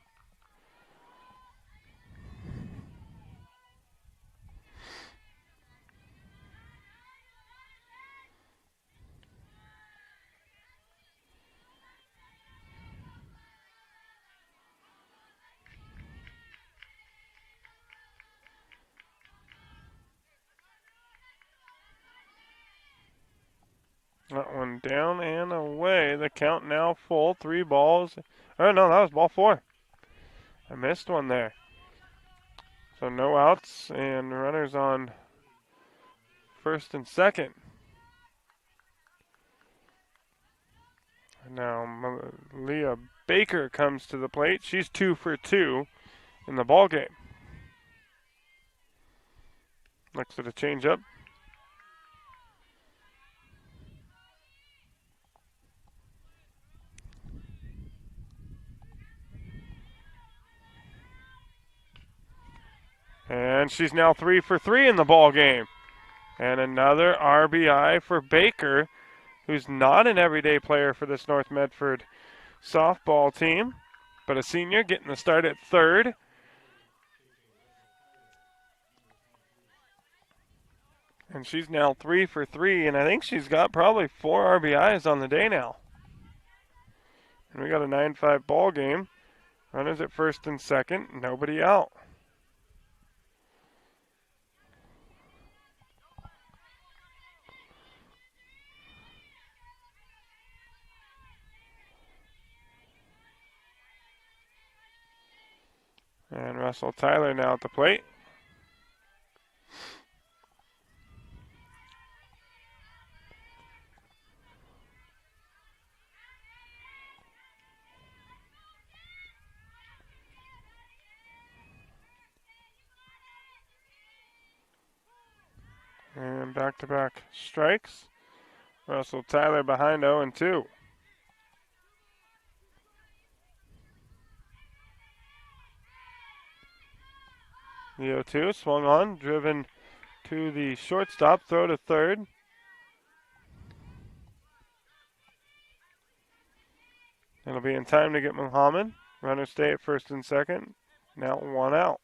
That one down and away. The count now full. 3 balls. Oh, no, that was ball 4. I missed one there. So no outs and runners on first and second. Now Leah Baker comes to the plate. She's 2 for 2 in the ball game. Looks at a changeup. And she's now 3 for 3 in the ball game. And another RBI for Baker, who's not an everyday player for this North Medford softball team, but a senior getting the start at third. And she's now 3 for 3, and I think she's got probably 4 RBIs on the day now. And we got a 9-5 ball game. Runners at first and second, nobody out. And Russell Tyler now at the plate. And back-to-back strikes. Russell Tyler behind 0-2. The 0-2 swung on, driven to the shortstop, throw to third. It'll be in time to get Muhammad. Runners stay at first and second. Now 1 out.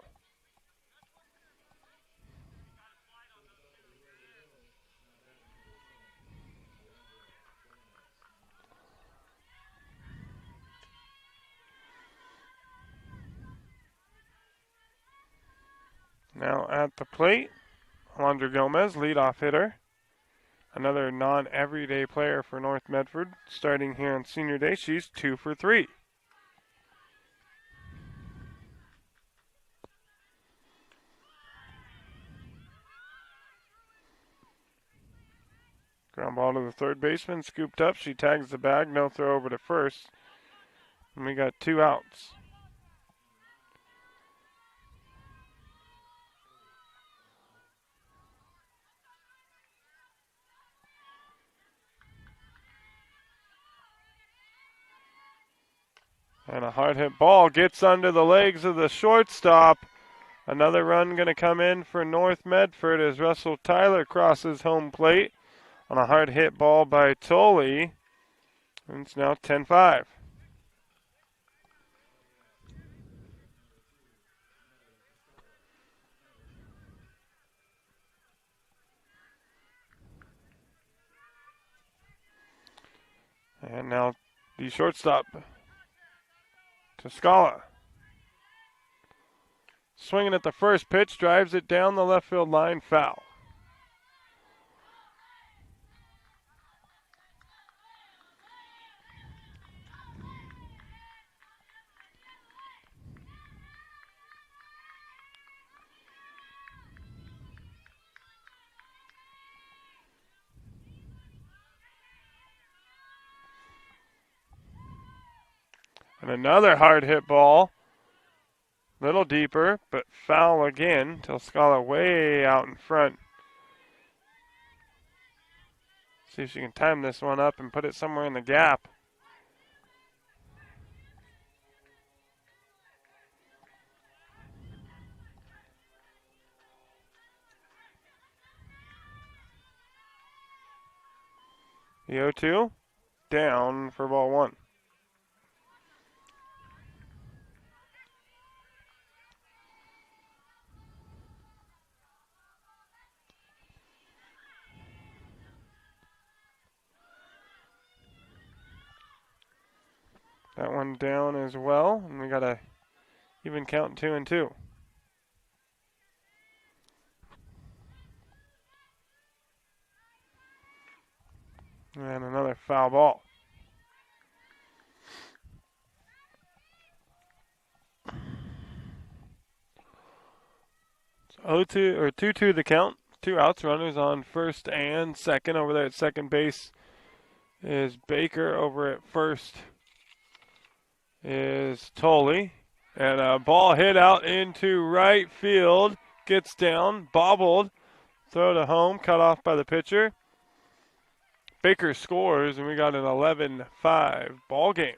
Now at the plate, Alondra Gomez, leadoff hitter. Another non-everyday player for North Medford, starting here on senior day. She's 2 for 3. Ground ball to the third baseman, scooped up. She tags the bag, no throw over to first. And we got 2 outs. And a hard hit ball gets under the legs of the shortstop. Another run going to come in for North Medford as Russell Tyler crosses home plate on a hard hit ball by Tolley. And it's now 10-5. And now the shortstop, Toscala. Swinging at the first pitch, drives it down the left field line, foul. And another hard hit ball. Little deeper, but foul again. Toscala way out in front. See if she can time this one up and put it somewhere in the gap. The 0-2 down for ball 1. That one down as well, and we got a even count 2-2. And another foul ball. So 0-2 or 2-2 the count. 2 outs, runners on first and second. Over there at second base is Baker. Over at first is Tolley. And a ball hit out into right field. Gets down, bobbled. Throw to home, cut off by the pitcher. Baker scores, and we got an 11-5 ball game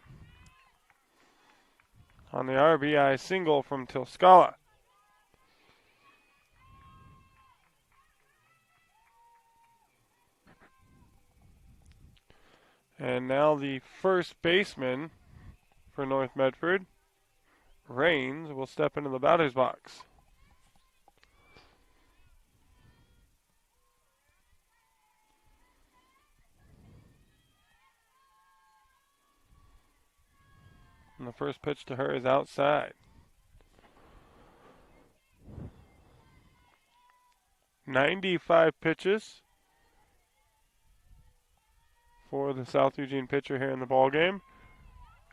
on the RBI single from Toscala. And now the first baseman for North Medford, Rains, will step into the batter's box. And the first pitch to her is outside. 95 pitches for the South Eugene pitcher here in the ball game.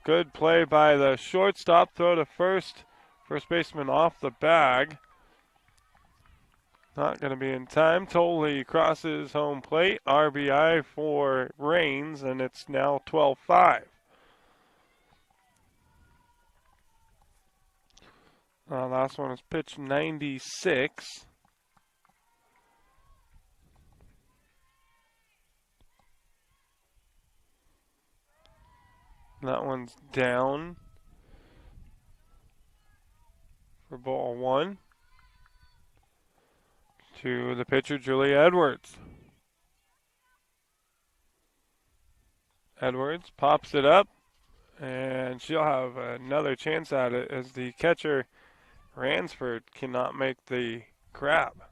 Good play by the shortstop. Throw to first. First baseman off the bag. Not going to be in time. Tolley crosses home plate. RBI for Rains, and it's now 12-5. Last one is pitch 96. That one's down for ball 1 to the pitcher, Julia Edwards. Edwards pops it up, and she'll have another chance at it as the catcher, Ransford, cannot make the grab.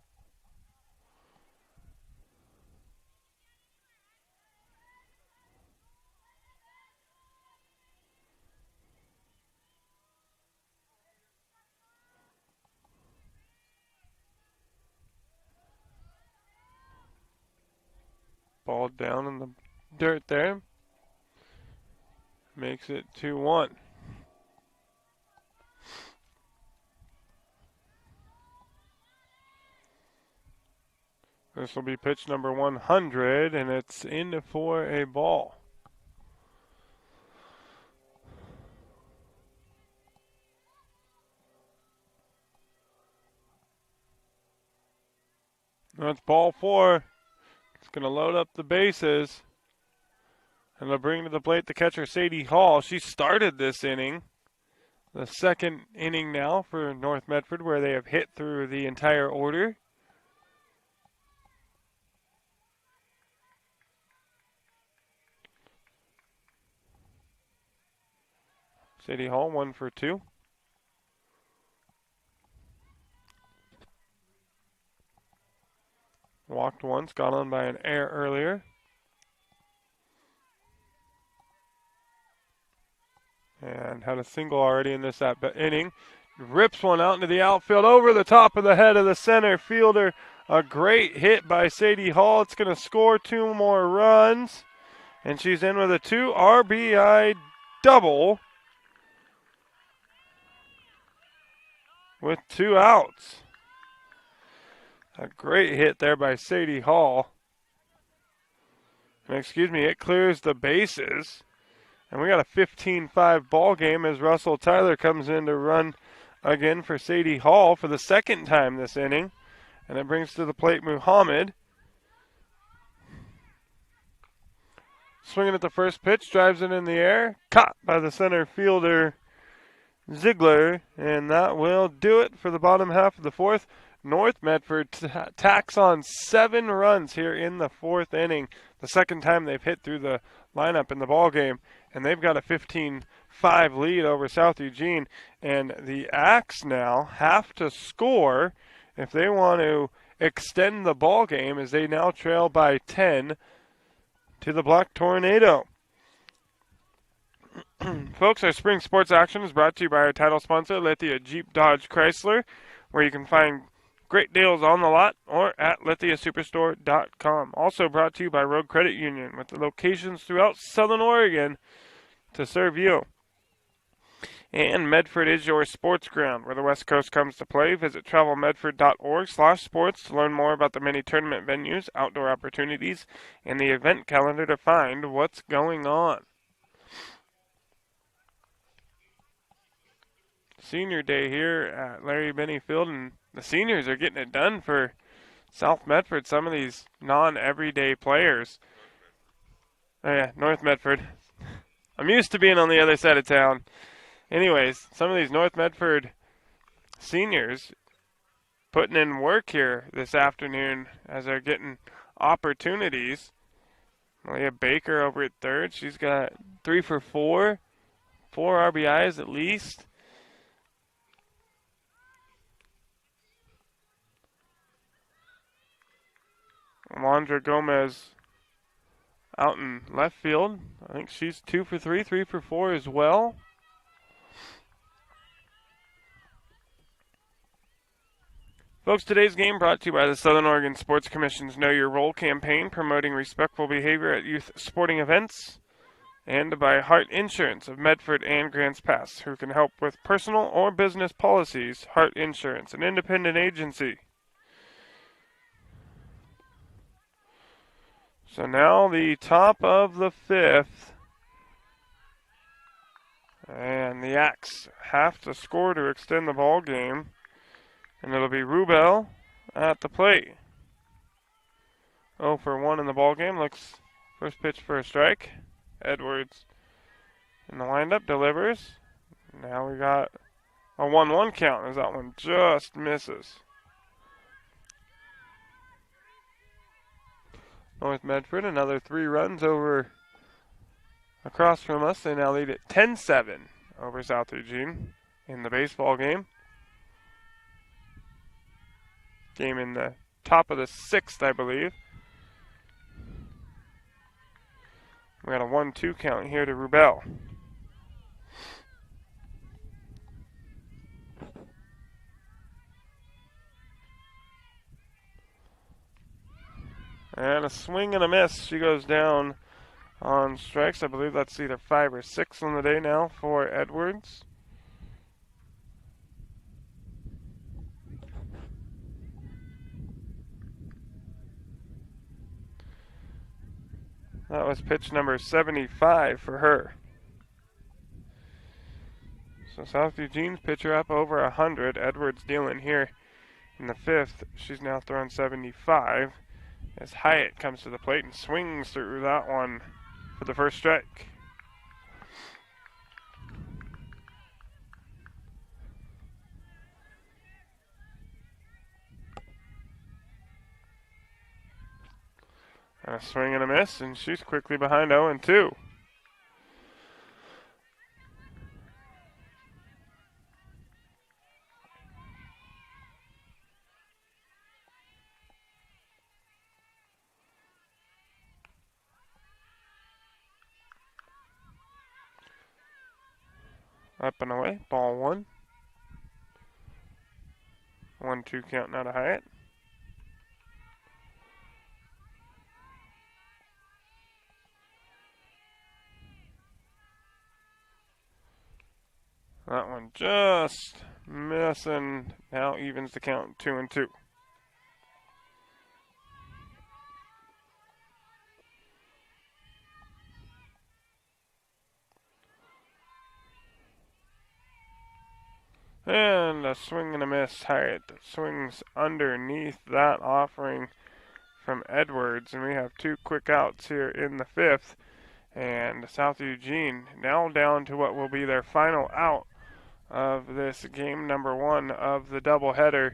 Ball down in the dirt there. Makes it 2-1. This will be pitch number 100, and it's in for a ball. That's ball 4. It's going to load up the bases. And they'll bring to the plate the catcher, Sadie Hall. She started this inning. The second inning now for North Medford, where they have hit through the entire order. Sadie Hall, 1 for 2. Walked once, got on by an error earlier. And had a single already in this inning. Rips one out into the outfield over the top of the head of the center fielder. A great hit by Sadie Hall. It's going to score 2 more runs. And she's in with a 2 RBI double with 2 outs. A great hit there by Sadie Hall. And it clears the bases. And we got a 15-5 ball game as Russell Tyler comes in to run again for Sadie Hall for the second time this inning. And it brings to the plate Muhammad. Swinging at the first pitch, drives it in the air. Caught by the center fielder Ziegler. And that will do it for the bottom half of the fourth. North Medford tacks on 7 runs here in the 4th inning. The second time they've hit through the lineup in the ball game, and they've got a 15-5 lead over South Eugene. And the Axe now have to score if they want to extend the ball game, as they now trail by 10 to the Black Tornado. Folks, our spring sports action is brought to you by our title sponsor, Lithia Jeep Dodge Chrysler, where you can find great deals on the lot or at lithiasuperstore.com. Also brought to you by Road Credit Union, with locations throughout Southern Oregon to serve you. And Medford is your sports ground, where the West Coast comes to play. Visit travelmedford.org/sports to learn more about the many tournament venues, outdoor opportunities, and the event calendar to find what's going on. Senior day here at Larry Benny Field, and the seniors are getting it done for South Medford. Some of these non-everyday players. Oh yeah, North Medford. I'm used to being on the other side of town. Anyways, some of these North Medford seniors putting in work here this afternoon as they're getting opportunities. Malia Baker over at third. She's got 3 for 4. 4 RBIs at least. Alondra Gomez out in left field. I think she's 2 for 3, 3 for 4 as well. Folks, today's game brought to you by the Southern Oregon Sports Commission's Know Your Role campaign, promoting respectful behavior at youth sporting events, and by Hart Insurance of Medford and Grants Pass, who can help with personal or business policies. Hart Insurance, an independent agency. So now the top of the 5th, and the Axe have to score to extend the ball game, and it'll be Rubel at the plate. 0 for 1 in the ball game. Looks first pitch for a strike. Edwards in the windup delivers. Now we got a 1-1 count as that one just misses. North Medford, another 3 runs over across from us. They now lead at 10-7 over South Eugene in the baseball game. Game in the top of the 6th, I believe. We got a 1-2 count here to Rubel. And a swing and a miss. She goes down on strikes. I believe that's either 5 or 6 on the day now for Edwards. That was pitch number 75 for her. So South Eugene's pitcher up over 100. Edwards dealing here in the 5th. She's now thrown 75 as Hyatt comes to the plate and swings through that one for the first strike. And a swing and a miss, and she's quickly behind 0-2. Up and away, ball 1. 1-2 count now to Hyatt. That one just missing. Now evens the count 2-2. And a swing and a miss. Hyatt swings underneath that offering from Edwards. And we have 2 quick outs here in the 5th. And South Eugene now down to what will be their final out of this game number 1 of the doubleheader.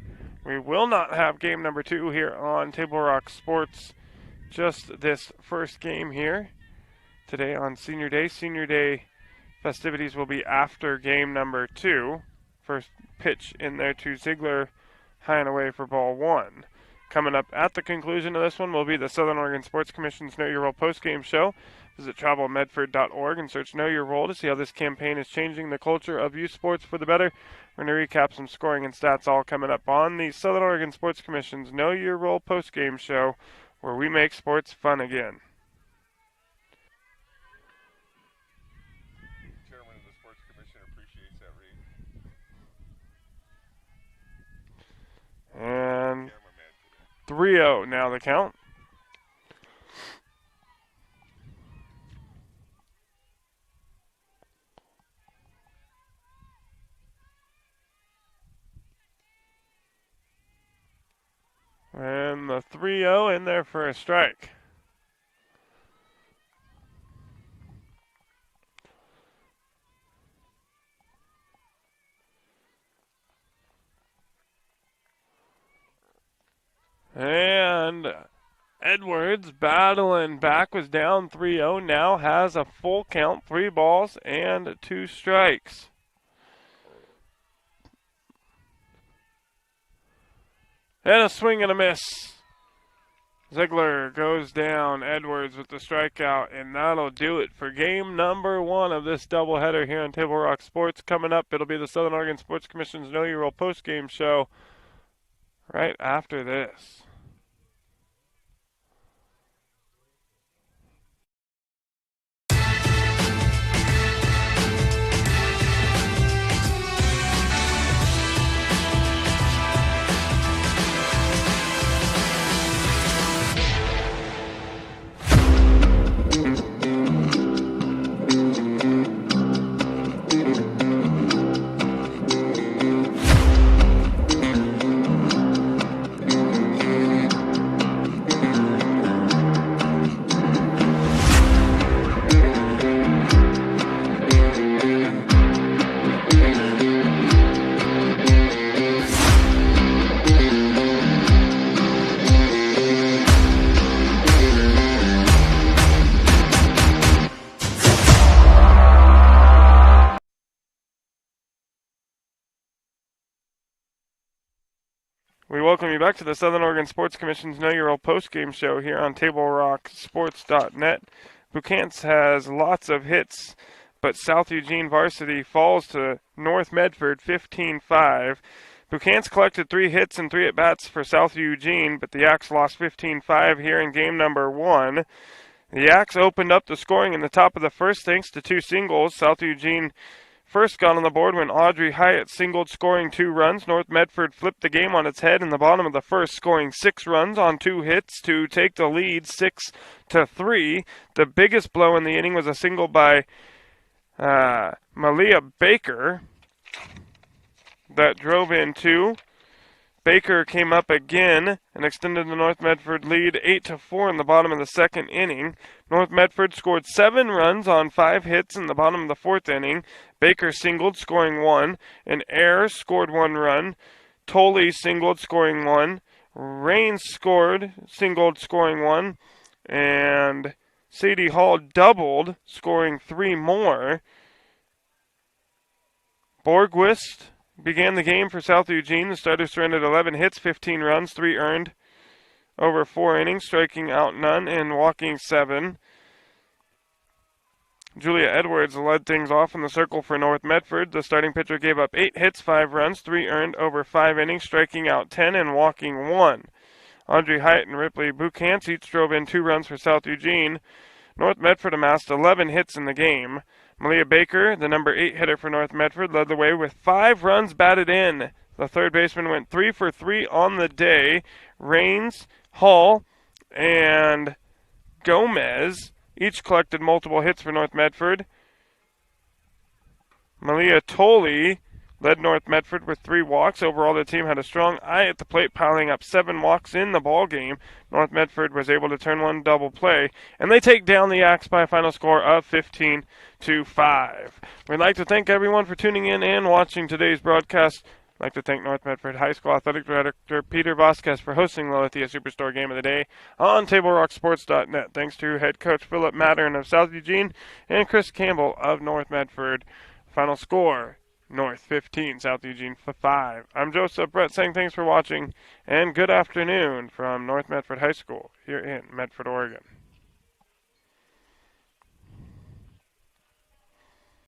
We will not have game number 2 here on Table Rock Sports. Just this first game here today on Senior Day. Senior Day festivities will be after game number 2. First pitch in there to Ziegler, high and away for ball 1. Coming up at the conclusion of this one will be the Southern Oregon Sports Commission's Know Your Role postgame show. Visit travelmedford.org and search Know Your Role to see how this campaign is changing the culture of youth sports for the better. We're going to recap some scoring and stats all coming up on the Southern Oregon Sports Commission's Know Your Role postgame show, where we make sports fun again. Chairman of the Sports Commission appreciates that read. And 3-0 now the count. And the 3-0 in there for a strike. And Edwards battling back, was down 3-0, now has a full count, 3 balls and 2 strikes. And a swing and a miss. Ziegler goes down, Edwards with the strikeout, and that'll do it for game number 1 of this doubleheader here on Table Rock Sports. Coming up, it'll be the Southern Oregon Sports Commission's Know Your Role postgame show right after this. We welcome you back to the Southern Oregon Sports Commission's Know Your Role postgame show here on TableRockSports.net. Boucant's has lots of hits, but South Eugene varsity falls to North Medford 15-5. Boucant's collected 3 hits and 3 at-bats for South Eugene, but the Yaks lost 15-5 here in game number 1. The Yaks opened up the scoring in the top of the first thanks to 2 singles. South Eugene first got on the board when Audrey Hyatt singled, scoring 2 runs. North Medford flipped the game on its head in the bottom of the first, scoring 6 runs on 2 hits to take the lead 6-3. The biggest blow in the inning was a single by Malia Baker that drove in 2. Baker came up again and extended the North Medford lead 8-4 in the bottom of the second inning. North Medford scored 7 runs on 5 hits in the bottom of the fourth inning. Baker singled, scoring 1. And Ayers scored 1 run. Tolley singled, scoring 1. Raines scored, singled, scoring 1. And Sadie Hall doubled, scoring 3 more. Borgwist began the game for South Eugene. The starter surrendered 11 hits, 15 runs, 3 earned over 4 innings, striking out none and walking 7. Julia Edwards led things off in the circle for North Medford. The starting pitcher gave up 8 hits, 5 runs, 3 earned over 5 innings, striking out 10 and walking 1. Audrey Hyatt and Ripley Buchantz each drove in 2 runs for South Eugene. North Medford amassed 11 hits in the game. Malia Baker, the number 8 hitter for North Medford, led the way with 5 runs batted in. The third baseman went 3 for 3 on the day. Raines, Hall, and Gomez each collected multiple hits for North Medford. Malia Tolley led North Medford with 3 walks. Overall, the team had a strong eye at the plate, piling up 7 walks in the ball game. North Medford was able to turn one double play, and they take down the Axe by a final score of 15-5. We'd like to thank everyone for tuning in and watching today's broadcast. I'd like to thank North Medford High School Athletic Director Peter Vasquez for hosting the Lithia Superstore Game of the Day on TableRockSports.net. Thanks to head coach Philip Mattern of South Eugene and Chris Campbell of North Medford. Final score: North 15, South Eugene 5. I'm Joseph Brett saying thanks for watching and good afternoon from North Medford High School here in Medford, Oregon.